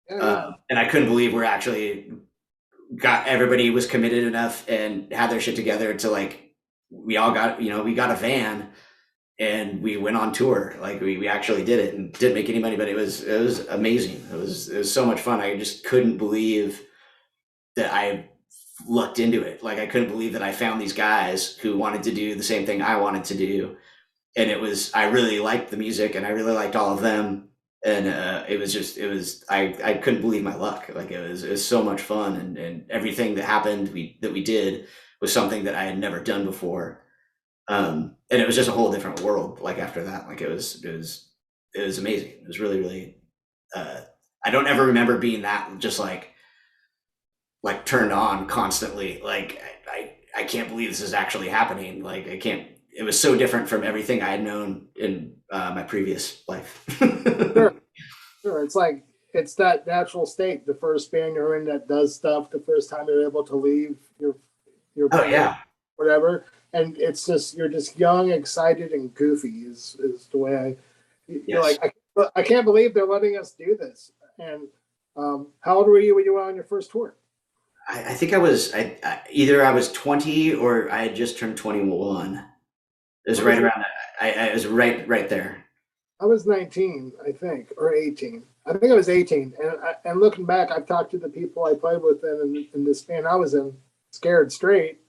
Yeah. and I couldn't believe we're actually got everybody was committed enough and had their shit together to like we all got, you know, we got a van and we went on tour. Like we actually did it and didn't make any money, but it was amazing. It was so much fun. I just couldn't believe that I looked into it. Like I couldn't believe that I found these guys who wanted to do the same thing I wanted to do, and I really liked the music and I really liked all of them, and I couldn't believe my luck. Like it was so much fun, and everything that happened that we did was something that I had never done before, and it was just a whole different world. Like after that, like it was amazing. It was really uh, I don't ever remember being that just like turned on constantly. Like I can't believe this is actually happening. Like I can't. It was so different from everything I had known in my previous life. Sure, sure. It's like it's that natural state. The first band you're in that does stuff. The first time you're able to leave your Oh band, yeah, whatever. And it's just you're just young, excited, and goofy. Is the way you're yes. like I can't believe they're letting us do this. And how old were you when you went on your first tour? I think I was either I was 20 or I had just turned 21. It was I right was around that. I was right there. I was 19, I think, or 18. I think I was 18. And looking back, I've talked to the people I played with in this band I was in, Scared Straight.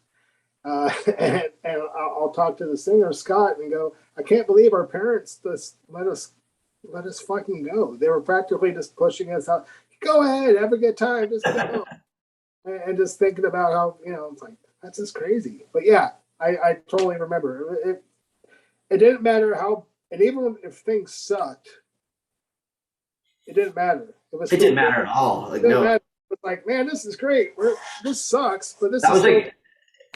And I'll talk to the singer Scott and go, I can't believe our parents just let us fucking go. They were practically just pushing us out. Go ahead, have a good time, just go. And just thinking about how, you know, it's like that's just crazy. But yeah, I totally remember it didn't matter how, and even if things sucked, it didn't matter. It was It still didn't matter at all. it Like didn't no, matter. It was like, man, this is great. This sucks, but this that is was still like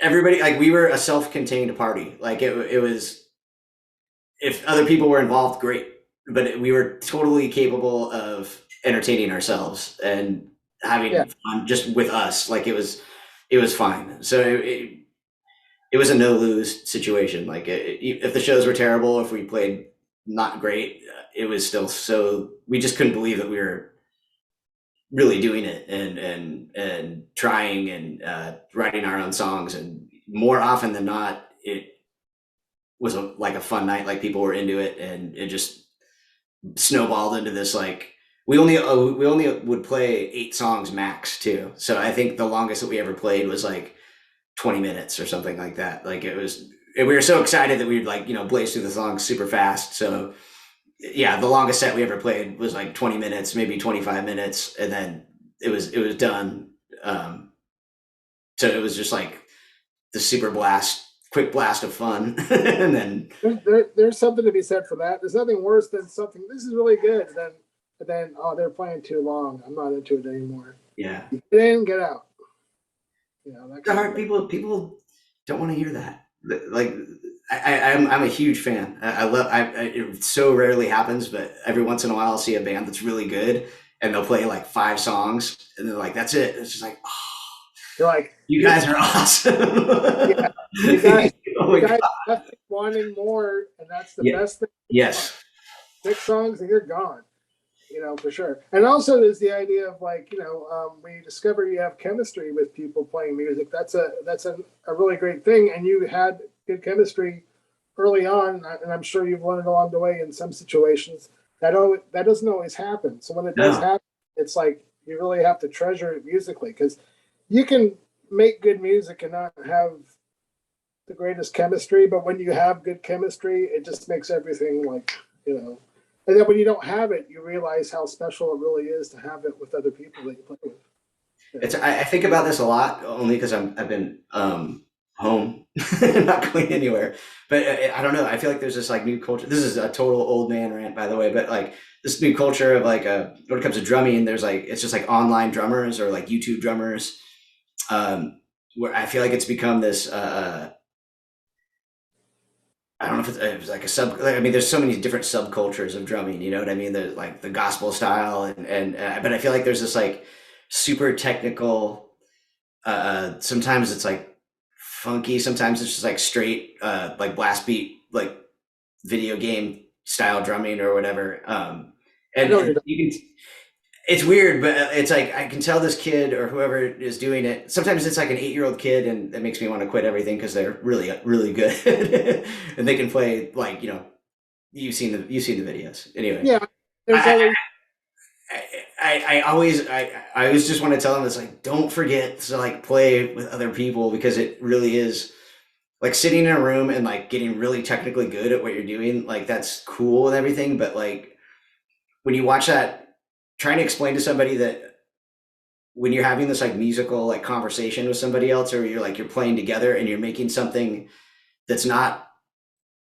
everybody. Like we were a self-contained party. Like it was. If other people were involved, great. But we were totally capable of entertaining ourselves and yeah. having fun just with us. Like it was fine. So it was a no lose situation. Like if the shows were terrible, if we played not great, it was still so we just couldn't believe that we were really doing it and trying and writing our own songs. And more often than not, it was like a fun night. Like people were into it, and it just snowballed into this like we only would play 8 songs max too. So I think the longest that we ever played was like 20 minutes or something like that. Like it was, we were so excited that we'd like, you know, blaze through the songs super fast. So yeah, the longest set we ever played was like 20 minutes, maybe 25 minutes. And then it was done. So it was just like the super blast, quick blast of fun. And then, There's something to be said for that. There's nothing worse than something this is really good, and then oh they're playing too long. I'm not into it anymore. yeah, You get in, get out. You know that kind of thing. people don't want to hear that. Like I'm a huge fan. I love. It so rarely happens, but every once in a while I'll see a band that's really good, and they'll play like 5 songs, and they're like, "That's it." It's just like, oh, You're like you guys are awesome. yeah, you guys Oh you my guys God. left wanting more, and that's the Yeah. best thing. Yes. 6 songs and you're gone. You know, for sure. And also there's the idea of like, you know, when you discover you have chemistry with people playing music, that's a really great thing. And you had good chemistry early on, and I'm sure you've learned along the way in some situations that doesn't always happen. So when it does No. happen, it's like you really have to treasure it musically because you can make good music and not have the greatest chemistry, but when you have good chemistry, it just makes everything like, and then when you don't have it, you realize how special it really is to have it with other people that you play with. I think about this a lot only because I've been home, not going anywhere. But I don't know. I feel like there's this like new culture. This is a total old man rant, by the way. But like this new culture of like when it comes to drumming, there's like it's just like online drummers or like YouTube drummers, where I feel like it's become this. I don't know if it's like a sub. Like, I mean, there's so many different subcultures of drumming. You know what I mean? There's like the gospel style, and but I feel like there's this like super technical. Sometimes it's like funky. Sometimes it's just like straight, like blast beat, like video game style drumming or whatever. And you can, it's weird, but it's like I can tell this kid or whoever is doing it. Sometimes it's like an 8-year-old kid, and it makes me want to quit everything because they're really, really good, and they can play like you've seen the videos anyway. Yeah, there's always. I always just want to tell them it's like don't forget to like play with other people because it really is like sitting in a room and like getting really technically good at what you're doing. Like that's cool and everything, but like when you watch that, trying to explain to somebody that when you're having this like musical like conversation with somebody else, or you're playing together and you're making something that's not,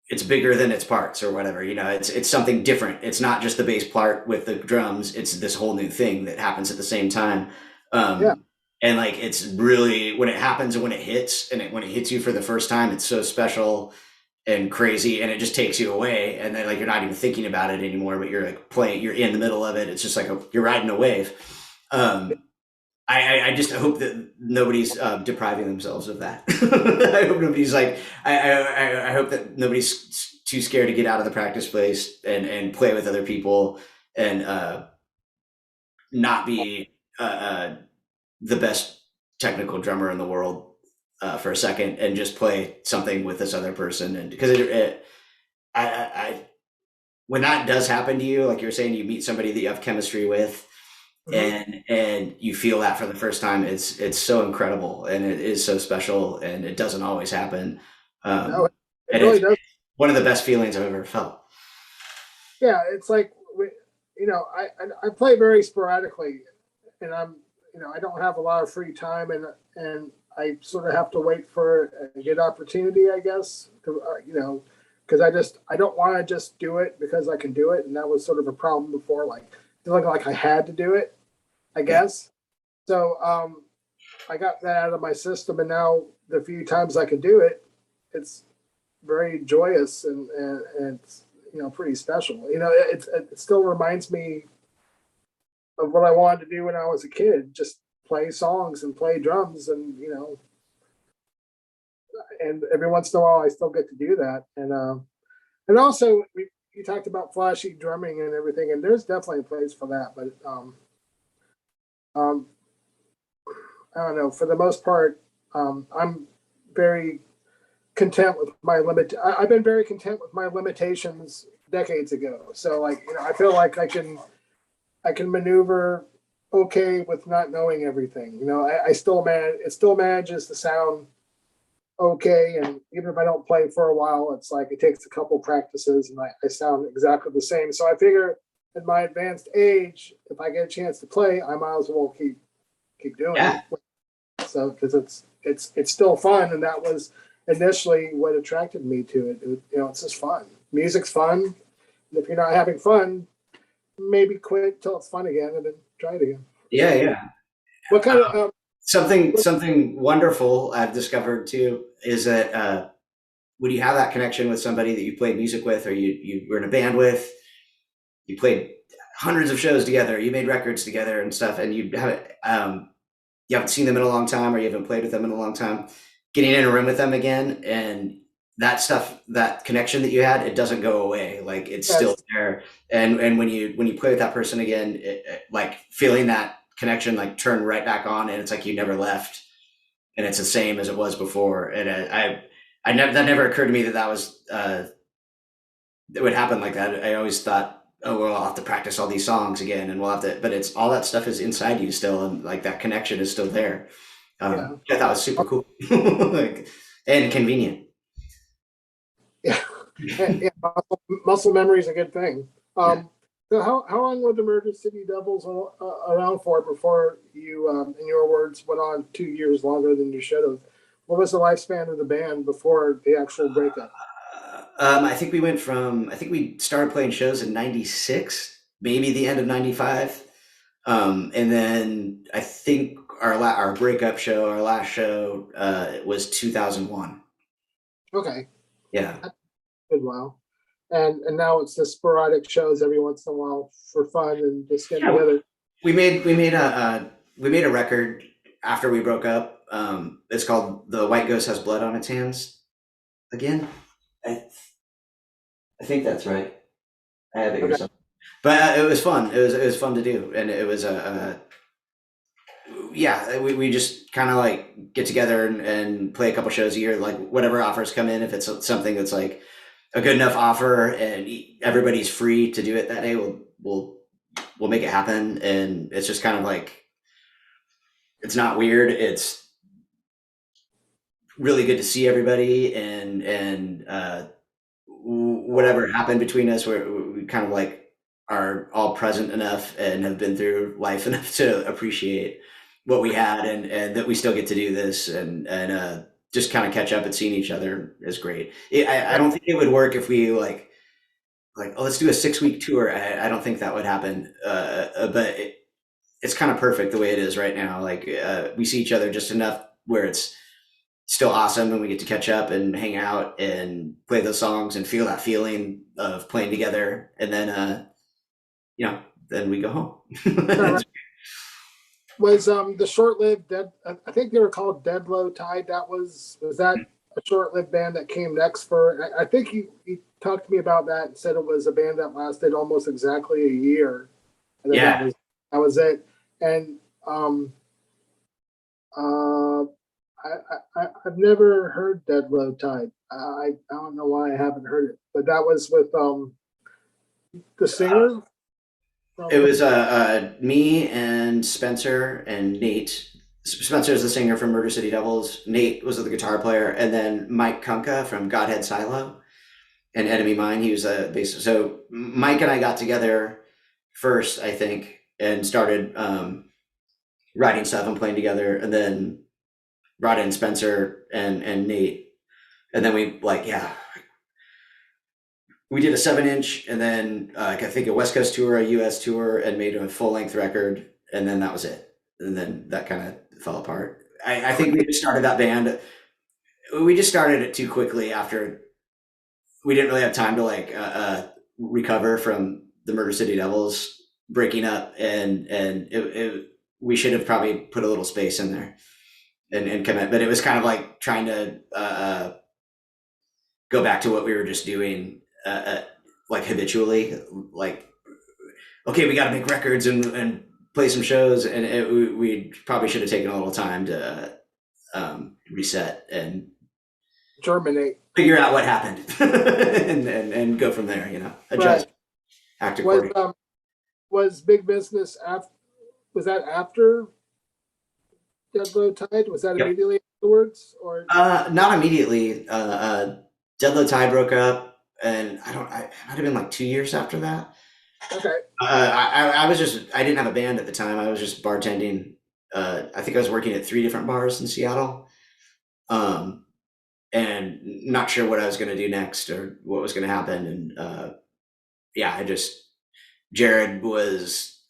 it's bigger than its parts or whatever, it's something different. It's not just the bass part with the drums. It's this whole new thing that happens at the same time. Yeah. And like, it's really, when it happens and when it hits when it hits you for the first time, it's so special and crazy, and it just takes you away. And then like, you're not even thinking about it anymore, but you're like playing, you're in the middle of it. It's just like you're riding a wave. I just hope that nobody's depriving themselves of that. I hope nobody's like, I hope that nobody's too scared to get out of the practice place and play with other people and not be the best technical drummer in the world for a second and just play something with this other person. And because when that does happen to you, like you're saying, you meet somebody that you have chemistry with, and you feel that for the first time, it's so incredible and it is so special, and it doesn't always happen. No, it and really it's does. one of the best feelings I've ever felt. Yeah, it's like I play very sporadically, and I don't have a lot of free time, and I sort of have to wait for a good opportunity, I guess, because I don't want to just do it because I can do it, and that was sort of a problem before, like feeling like I had to do it, I guess. So I got that out of my system, and now the few times I can do it, it's very joyous and it's pretty special. It still reminds me of what I wanted to do when I was a kid, just play songs and play drums, and and every once in a while I still get to do that. And also you talked about flashy drumming and everything, and there's definitely a place for that, but I don't know, for the most part, I'm very content with my limit. I've been very content with my limitations decades ago. So like, I feel like I can maneuver okay with not knowing everything. I still it still manages to sound okay. And even if I don't play for a while, it's like it takes a couple practices and I sound exactly the same. So I figure at my advanced age, if I get a chance to play, I might as well keep doing it. So because it's still fun, and that was initially what attracted me to it. It's just fun. Music's fun. And if you're not having fun, maybe quit till it's fun again and then try it again. Yeah. What kind of something wonderful I've discovered too is that when you have that connection with somebody that you played music with, or you were in a band with, you played hundreds of shows together, you made records together and stuff, and you haven't seen them in a long time, or you haven't played with them in a long time, getting in a room with them again, and that stuff, that connection that you had, it doesn't go away. Like it's still there. And when you play with that person again, like feeling that connection like turn right back on, and it's like you never left, and it's the same as it was before. And that never occurred to me that was that would happen like that. I always thought, oh well, I'll have to practice all these songs again, and we'll have to, but it's all that stuff is inside you still, and like that connection is still there. I thought it was super cool. Like, and convenient. Yeah, yeah, muscle memory is a good thing. So how long were the Murder City Devils around for before you, in your words, went on 2 years longer than you should have? What was the lifespan of the band before the actual breakup? I think I think we started playing shows in 96, maybe the end of 95. And then I think our breakup show, our last show, was 2001. Okay, Yeah. good while. And now it's just sporadic shows every once in a while for fun and just getting Yeah. together. We made a record after we broke up. It's called "The White Ghost Has Blood on Its Hands." Again, I, I think that's right. I have it here Okay. somewhere. But it was fun. It was fun to do, and it was yeah. We just kind of like get together and play a couple shows a year, like whatever offers come in. If it's something that's like a good enough offer and everybody's free to do it that day, we'll make it happen. And it's just kind of like, it's not weird. It's really good to see everybody, and whatever happened between us, we kind of like are all present enough and have been through life enough to appreciate what we had, and that we still get to do this, and just kind of catch up and seeing each other is great. I don't think it would work if we like, oh, let's do a 6 week tour. I don't think that would happen. But it's kind of perfect the way it is right now. Like, we see each other just enough where it's still awesome, and we get to catch up and hang out and play those songs and feel that feeling of playing together. And then, then we go home. Was the short-lived Dead? I think they were called Dead Low Tide. Was that a short-lived band that came next for? I think you talked to me about that and said it was a band that lasted almost exactly a year, and then Yeah. that was it. And uh, I've never heard Dead Low Tide. I don't know why I haven't heard it, but that was with the singer. It was me and Spencer and Nate. Spencer is the singer from Murder City Devils. Nate was the guitar player, and then Mike Kunka from Godhead Silo and Enemy Mine. He was a bassist. So Mike and I got together first, I think, and started writing stuff and playing together, and then brought in Spencer and Nate, and then we did a 7 inch, and then I think a West Coast tour, a US tour, and made a full length record, and then that was it. And then that kind of fell apart. I think we just started that band. We just started it too quickly after we didn't really have time to recover from the Murder City Devils breaking up, and we should have probably put a little space in there and commit. But it was kind of like trying to go back to what we were just doing. Like habitually, like, okay, we got to make records and play some shows, and we probably should have taken a little time to reset and Germinate, figure out what happened, and go from there. Adjust, act accordingly. Was Big Business was that after Dead Low Tide? Was that immediately afterwards, or not immediately? Dead Low Tide broke up. And it might have been like 2 years after that. Okay. I didn't have a band at the time. I was just bartending. I think I was working at 3 different bars in Seattle. And not sure what I was going to do next or what was going to happen. And Jared was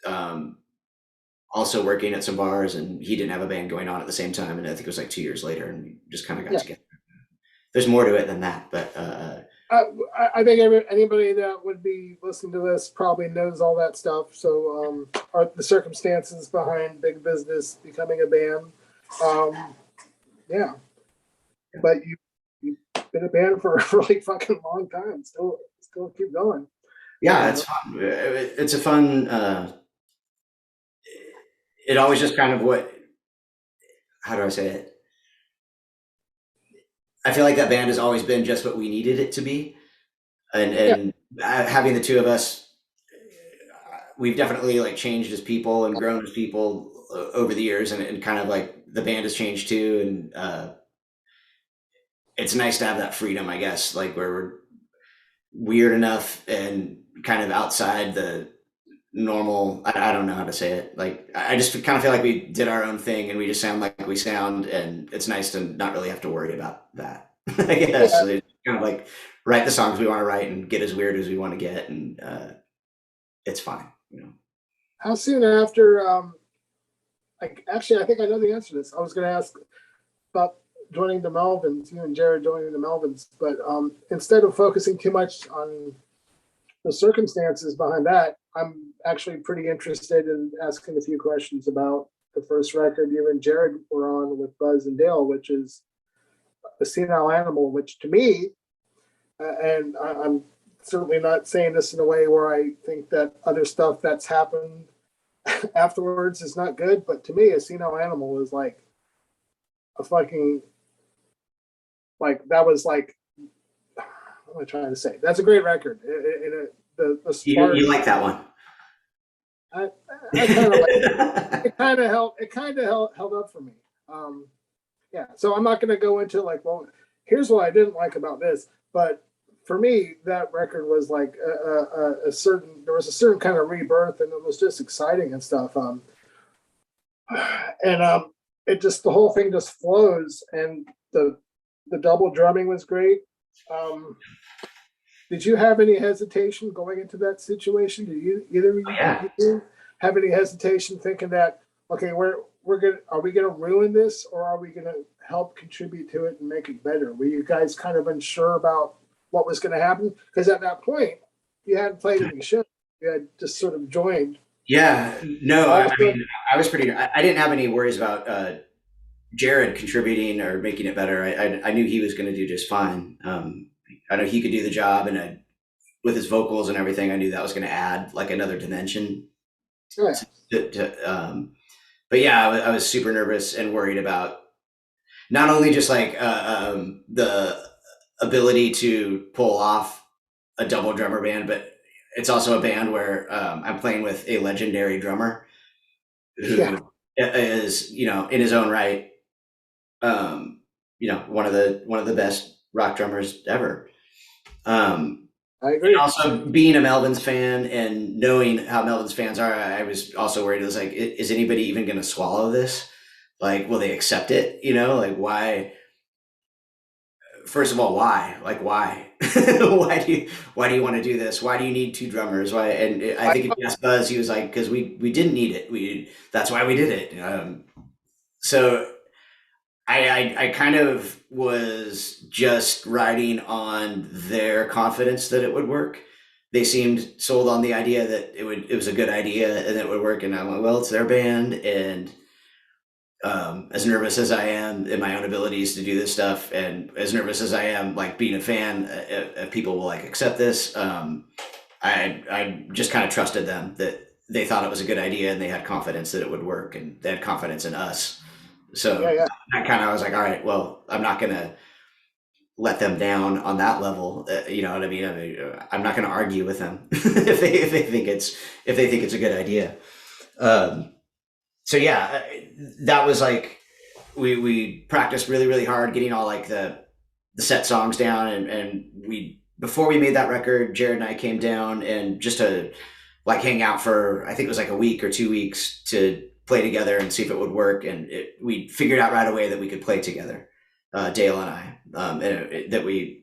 also working at some bars, and he didn't have a band going on at the same time. And I think it was like 2 years later, and we just kind of got together. There's more to it than that, but I think anybody that would be listening to this probably knows all that stuff. So, are the circumstances behind Big Business becoming a band? Yeah, but you've been a band for a really fucking long time. Still keep going. Yeah, it's fun. It's a fun. It always just kind of how do I say it? I feel like that band has always been just what we needed it to be, and having the two of us, we've definitely like changed as people and grown as people over the years, and kind of like the band has changed too, and it's nice to have that freedom, I guess, like where we're weird enough and kind of outside the normal. I don't know how to say it. Like I just kind of feel like we did our own thing and we just sound like we sound, and it's nice to not really have to worry about that. I guess Yeah. so kind of like write the songs we want to write and get as weird as we want to get, and it's fine, you know. How soon after? Like, actually, I think I know the answer to this. I was going to ask about joining the Melvins, you and Jared joining the Melvins, but instead of focusing too much on the circumstances behind that, I'm actually pretty interested in asking a few questions about the first record you and Jared were on with Buzz and Dale, which is the Senile Animal, which to me, and I'm certainly not saying this in a way where I think that other stuff that's happened afterwards is not good, but to me, a Senile Animal is like a fucking, like, that was like, what am I trying to say? That's a great record. The spark, You like that one? I kind of like it. It kind of held up for me. Yeah, so I'm not going to go into like, well, here's what I didn't like about this, but for me, that record was like a certain. There was a certain kind of rebirth, and it was just exciting and stuff. And it just, the whole thing just flows, and the double drumming was great. Um, did you have any hesitation going into that situation? Did you either of Yeah. you have any hesitation thinking that, okay, are we gonna ruin this, or are we gonna help contribute to it and make it better? Were you guys kind of unsure about what was going to happen? Because at that point, you hadn't played any show. You had just sort of joined. Yeah, no, I Also, mean, I was pretty. I didn't have any worries about Jared contributing or making it better. I knew he was going to do just fine. I know he could do the job, and with his vocals and everything, I knew that was going to add like another dimension. oh yeah, But yeah, I was super nervous and worried about not only just like the ability to pull off a double drummer band, but it's also a band where I'm playing with a legendary drummer yeah, who is, in his own right, one of the best rock drummers ever. I And agree. also being a Melvins fan and knowing how Melvins fans are, I was also worried. It was like, is anybody even going to swallow this? Like, will they accept it? Like why? First of all, why? Like, why? why do you want to do this? Why do you need two drummers? Why? And I I, think if you asked Buzz, he was like, because we didn't need it. That's why we did it. So I kind of was just riding on their confidence that it would work. They seemed sold on the idea that it was a good idea and it would work. And I'm like, well, it's their band, and as nervous as I am in my own abilities to do this stuff, and as nervous as I am, like being a fan, if people will like accept this, I just kind of trusted them that they thought it was a good idea and they had confidence that it would work and they had confidence in us. yeah, So yeah. I was like, all right, well, I'm not gonna let them down on that level. You know what I mean? I'm not gonna argue with them if they think it's a good idea. Um, so yeah, that was like we practiced really really hard getting all like the set songs down, and we before we made that record, Jared and I came down and just to like hang out for, I think it was like a week or 2 weeks to play together and see if it would work, and we figured out right away that we could play together, Dale and I, that we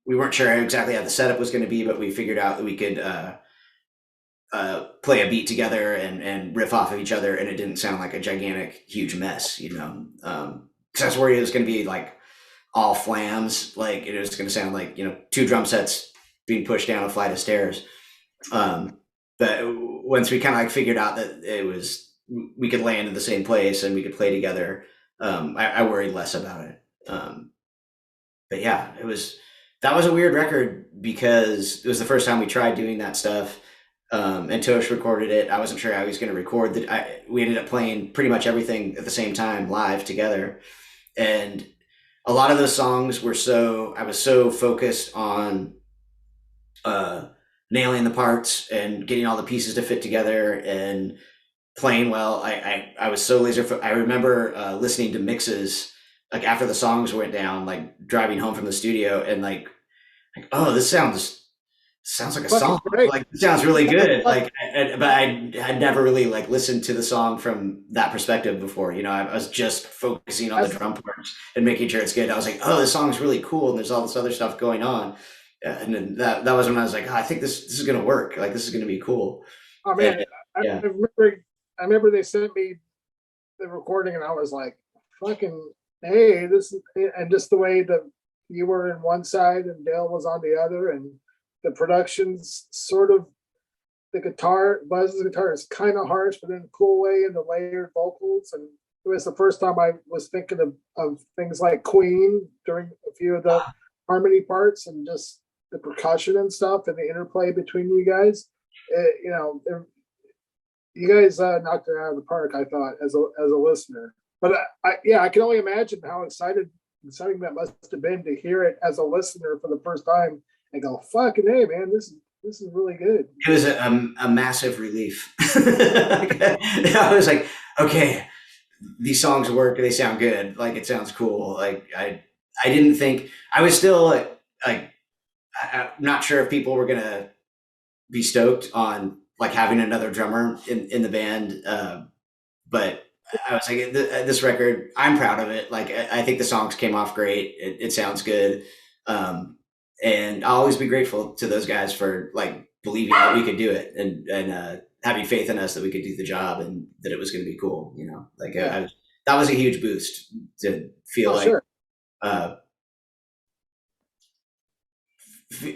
weren't sure exactly how the setup was going to be, but we figured out that we could play a beat together and riff off of each other, and it didn't sound like a gigantic, huge mess, because I was worried it was going to be like all flams, like it was going to sound like two drum sets being pushed down a flight of stairs. But once we kind of like figured out that we could land in the same place and we could play together, I worried less about it. But yeah, that was a weird record because it was the first time we tried doing that stuff. And Tosh recorded it. I wasn't sure how he was going to record that. We ended up playing pretty much everything at the same time live together. And a lot of those songs I was so focused on nailing the parts and getting all the pieces to fit together and playing well. I was so I remember listening to mixes like after the songs went down, like driving home from the studio, and like, oh, this sounds like a Fucking song. great. Like, it sounds really good. Like, but I had never really like listened to the song from that perspective before. You know, I was just focusing on the That's, drum parts and making sure it's good. I was like, oh, this song's really cool, and there's all this other stuff going on. And then that was when I was like, oh, I think this is gonna work. Like, this is gonna be cool. oh And, man, yeah, I remember they sent me the recording, and I was like, fucking hey, this is, and just the way that you were in one side and Dale was on the other, and the production's sort of Buzz's guitar is kind of harsh, but in a cool way, and the layered vocals. And it was the first time I was thinking of things like Queen during a few of the harmony parts, and just the percussion and stuff, and the interplay between you guys. You know, you guys knocked it out of the park, I thought, as a listener. But I can only imagine how exciting that must have been to hear it as a listener for the first time and go, "Fucking hey, man, this is really good." it was a massive relief. I was like, okay, these songs work. They sound good. Like, it sounds cool. Like, I didn't think I was still like I'm not sure if people were gonna be stoked on like having another drummer in the band. But I was like, this record, I'm proud of it. Like, I think the songs came off great. It sounds good. And I'll always be grateful to those guys for like believing that we could do it, and having faith in us that we could do the job and that it was going to be cool. You know, like, Yeah. that was a huge boost to feel Oh, like, sure. uh,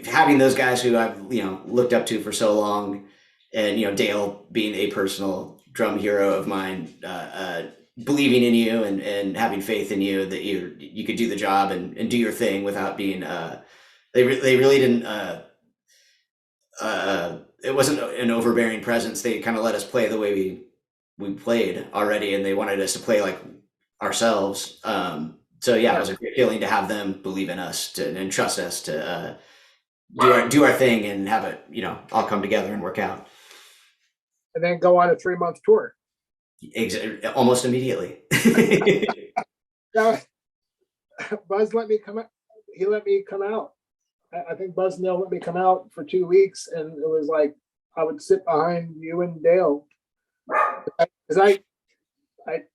having those guys who I've, looked up to for so long, and Dale being a personal drum hero of mine, believing in you and having faith in you that you could do the job and do your thing without being they really didn't it wasn't an overbearing presence. They kind of let us play the way we played already, and they wanted us to play like ourselves. So yeah, it was a great feeling to have them believe in us and trust us to do our thing and have it, all come together and work out. And then go on a 3-month tour. Almost immediately. Now, Buzz let me come out. He let me come out. I think Buzz Neil let me come out for 2 weeks, and it was like I would sit behind you and Dale, because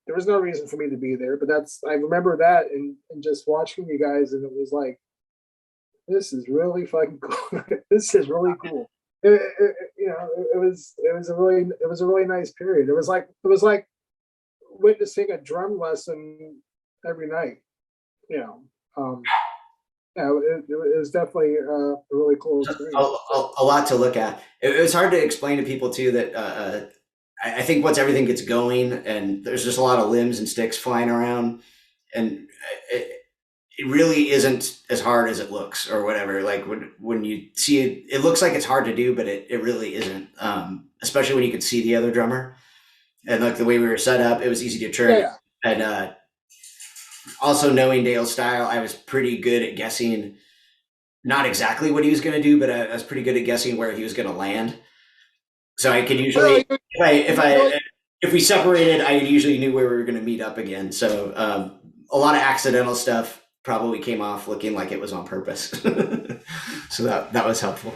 there was no reason for me to be there, but I remember that, and just watching you guys, and it was like, this is really fucking cool. This is really cool. It was a really nice period. It was like witnessing a drum lesson every night. You know, yeah, it was definitely a really cool experience. A lot to look at. It was hard to explain to people too that I think once everything gets going and there's just a lot of limbs and sticks flying around, and it really isn't as hard as it looks or whatever. Like, when you see it, it looks like it's hard to do, but it really isn't. Especially when you could see the other drummer, and like the way we were set up, it was easy to turn. Yeah. And also knowing Dale's style, I was pretty good at guessing, not exactly what he was going to do, but I was pretty good at guessing where he was going to land. So I could usually, if we separated, I usually knew where we were going to meet up again. So a lot of accidental stuff probably came off looking like it was on purpose. So that was helpful.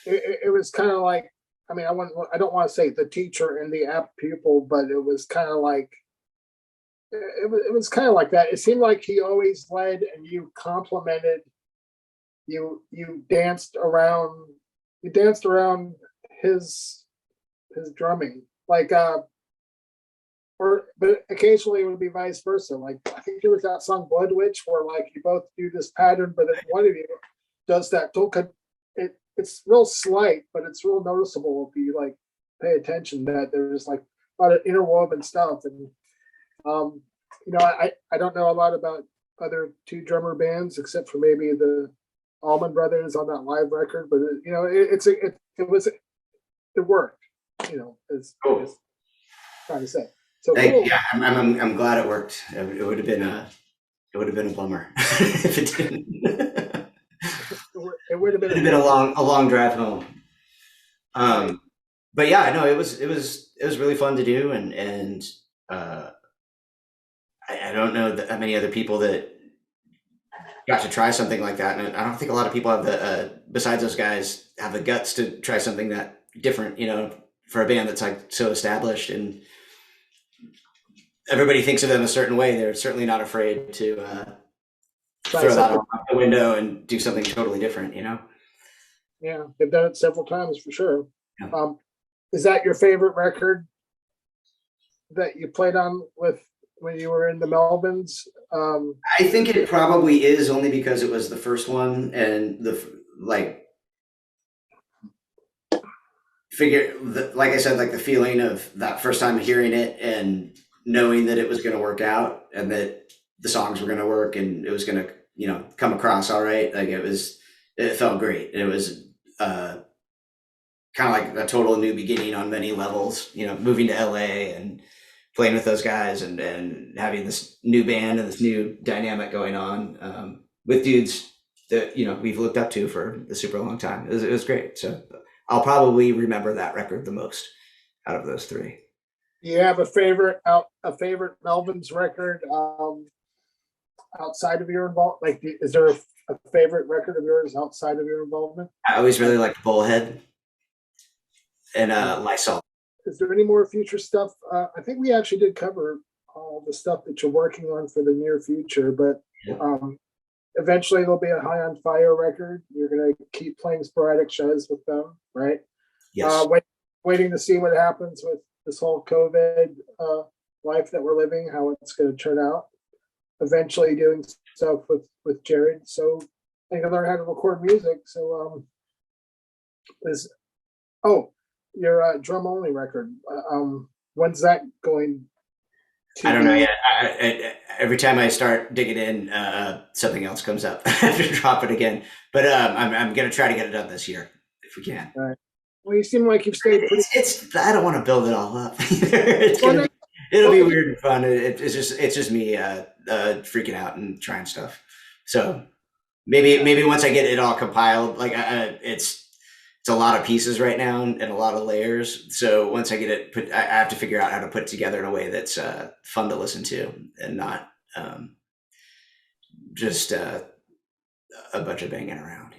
It was kind of like, I mean, I don't want to say the teacher and the apt pupil, but it was kind of like, it was kind of like that. It seemed like he always led, and you complimented. You danced around. You danced around his drumming, like but occasionally it would be vice versa. Like, I think there was that song Blood Witch where like you both do this pattern, but then one of you does that toka. It's real slight, but it's real noticeable if you like pay attention, that there's like a lot of interwoven stuff. And I don't know a lot about other two drummer bands except for maybe the Allman Brothers on that live record, but it worked. As trying to say. So cool. Yeah, I'm glad it worked. It would have been a bummer if it didn't. It would have been a long drive home. But yeah, no, it was really fun to do, and I don't know that many other people that got to try something like that, and I don't think a lot of people have the besides those guys have the guts to try something that different. For a band that's like so established and everybody thinks of them a certain way, they're certainly not afraid to Try throw that something. out the window and do something totally different. Yeah, they've done it several times for sure. Yeah. Is that your favorite record that you played on with when you were in the Melvins? I think it probably is only because it was the first one and like like I said, like the feeling of that first time hearing it and knowing that it was going to work out and that the songs were going to work and it was going to, come across all right. Like it felt great. It was kind of like a total new beginning on many levels, moving to LA and playing with those guys and having this new band and this new dynamic going on with dudes that, we've looked up to for a super long time. It was great. So I'll probably remember that record the most out of those three. Do you have a favorite Melvins record outside of your involvement? Like, is there a favorite record of yours outside of your involvement? I always really liked Bullhead and Lysol. Is there any more future stuff? I think we actually did cover all the stuff that you're working on for the near future, but eventually there'll be a High on Fire record. You're going to keep playing sporadic shows with them, right? Yes. Waiting to see what happens with this whole COVID life that we're living, how it's going to turn out. Eventually doing stuff with Jared. So I can learn how to record music. So your drum only record. When's that going to I don't know yet. Every time I start digging in, something else comes up. I have to drop it again. But I'm going to try to get it done this year if we can. All right. Well, you seem like you've stayed pretty. I don't want to build it all up. It'll be weird and fun. It's just me freaking out and trying stuff. So maybe once I get it all compiled, like it's a lot of pieces right now and a lot of layers. So once I get it put, I have to figure out how to put it together in a way that's fun to listen to and not just a bunch of banging around.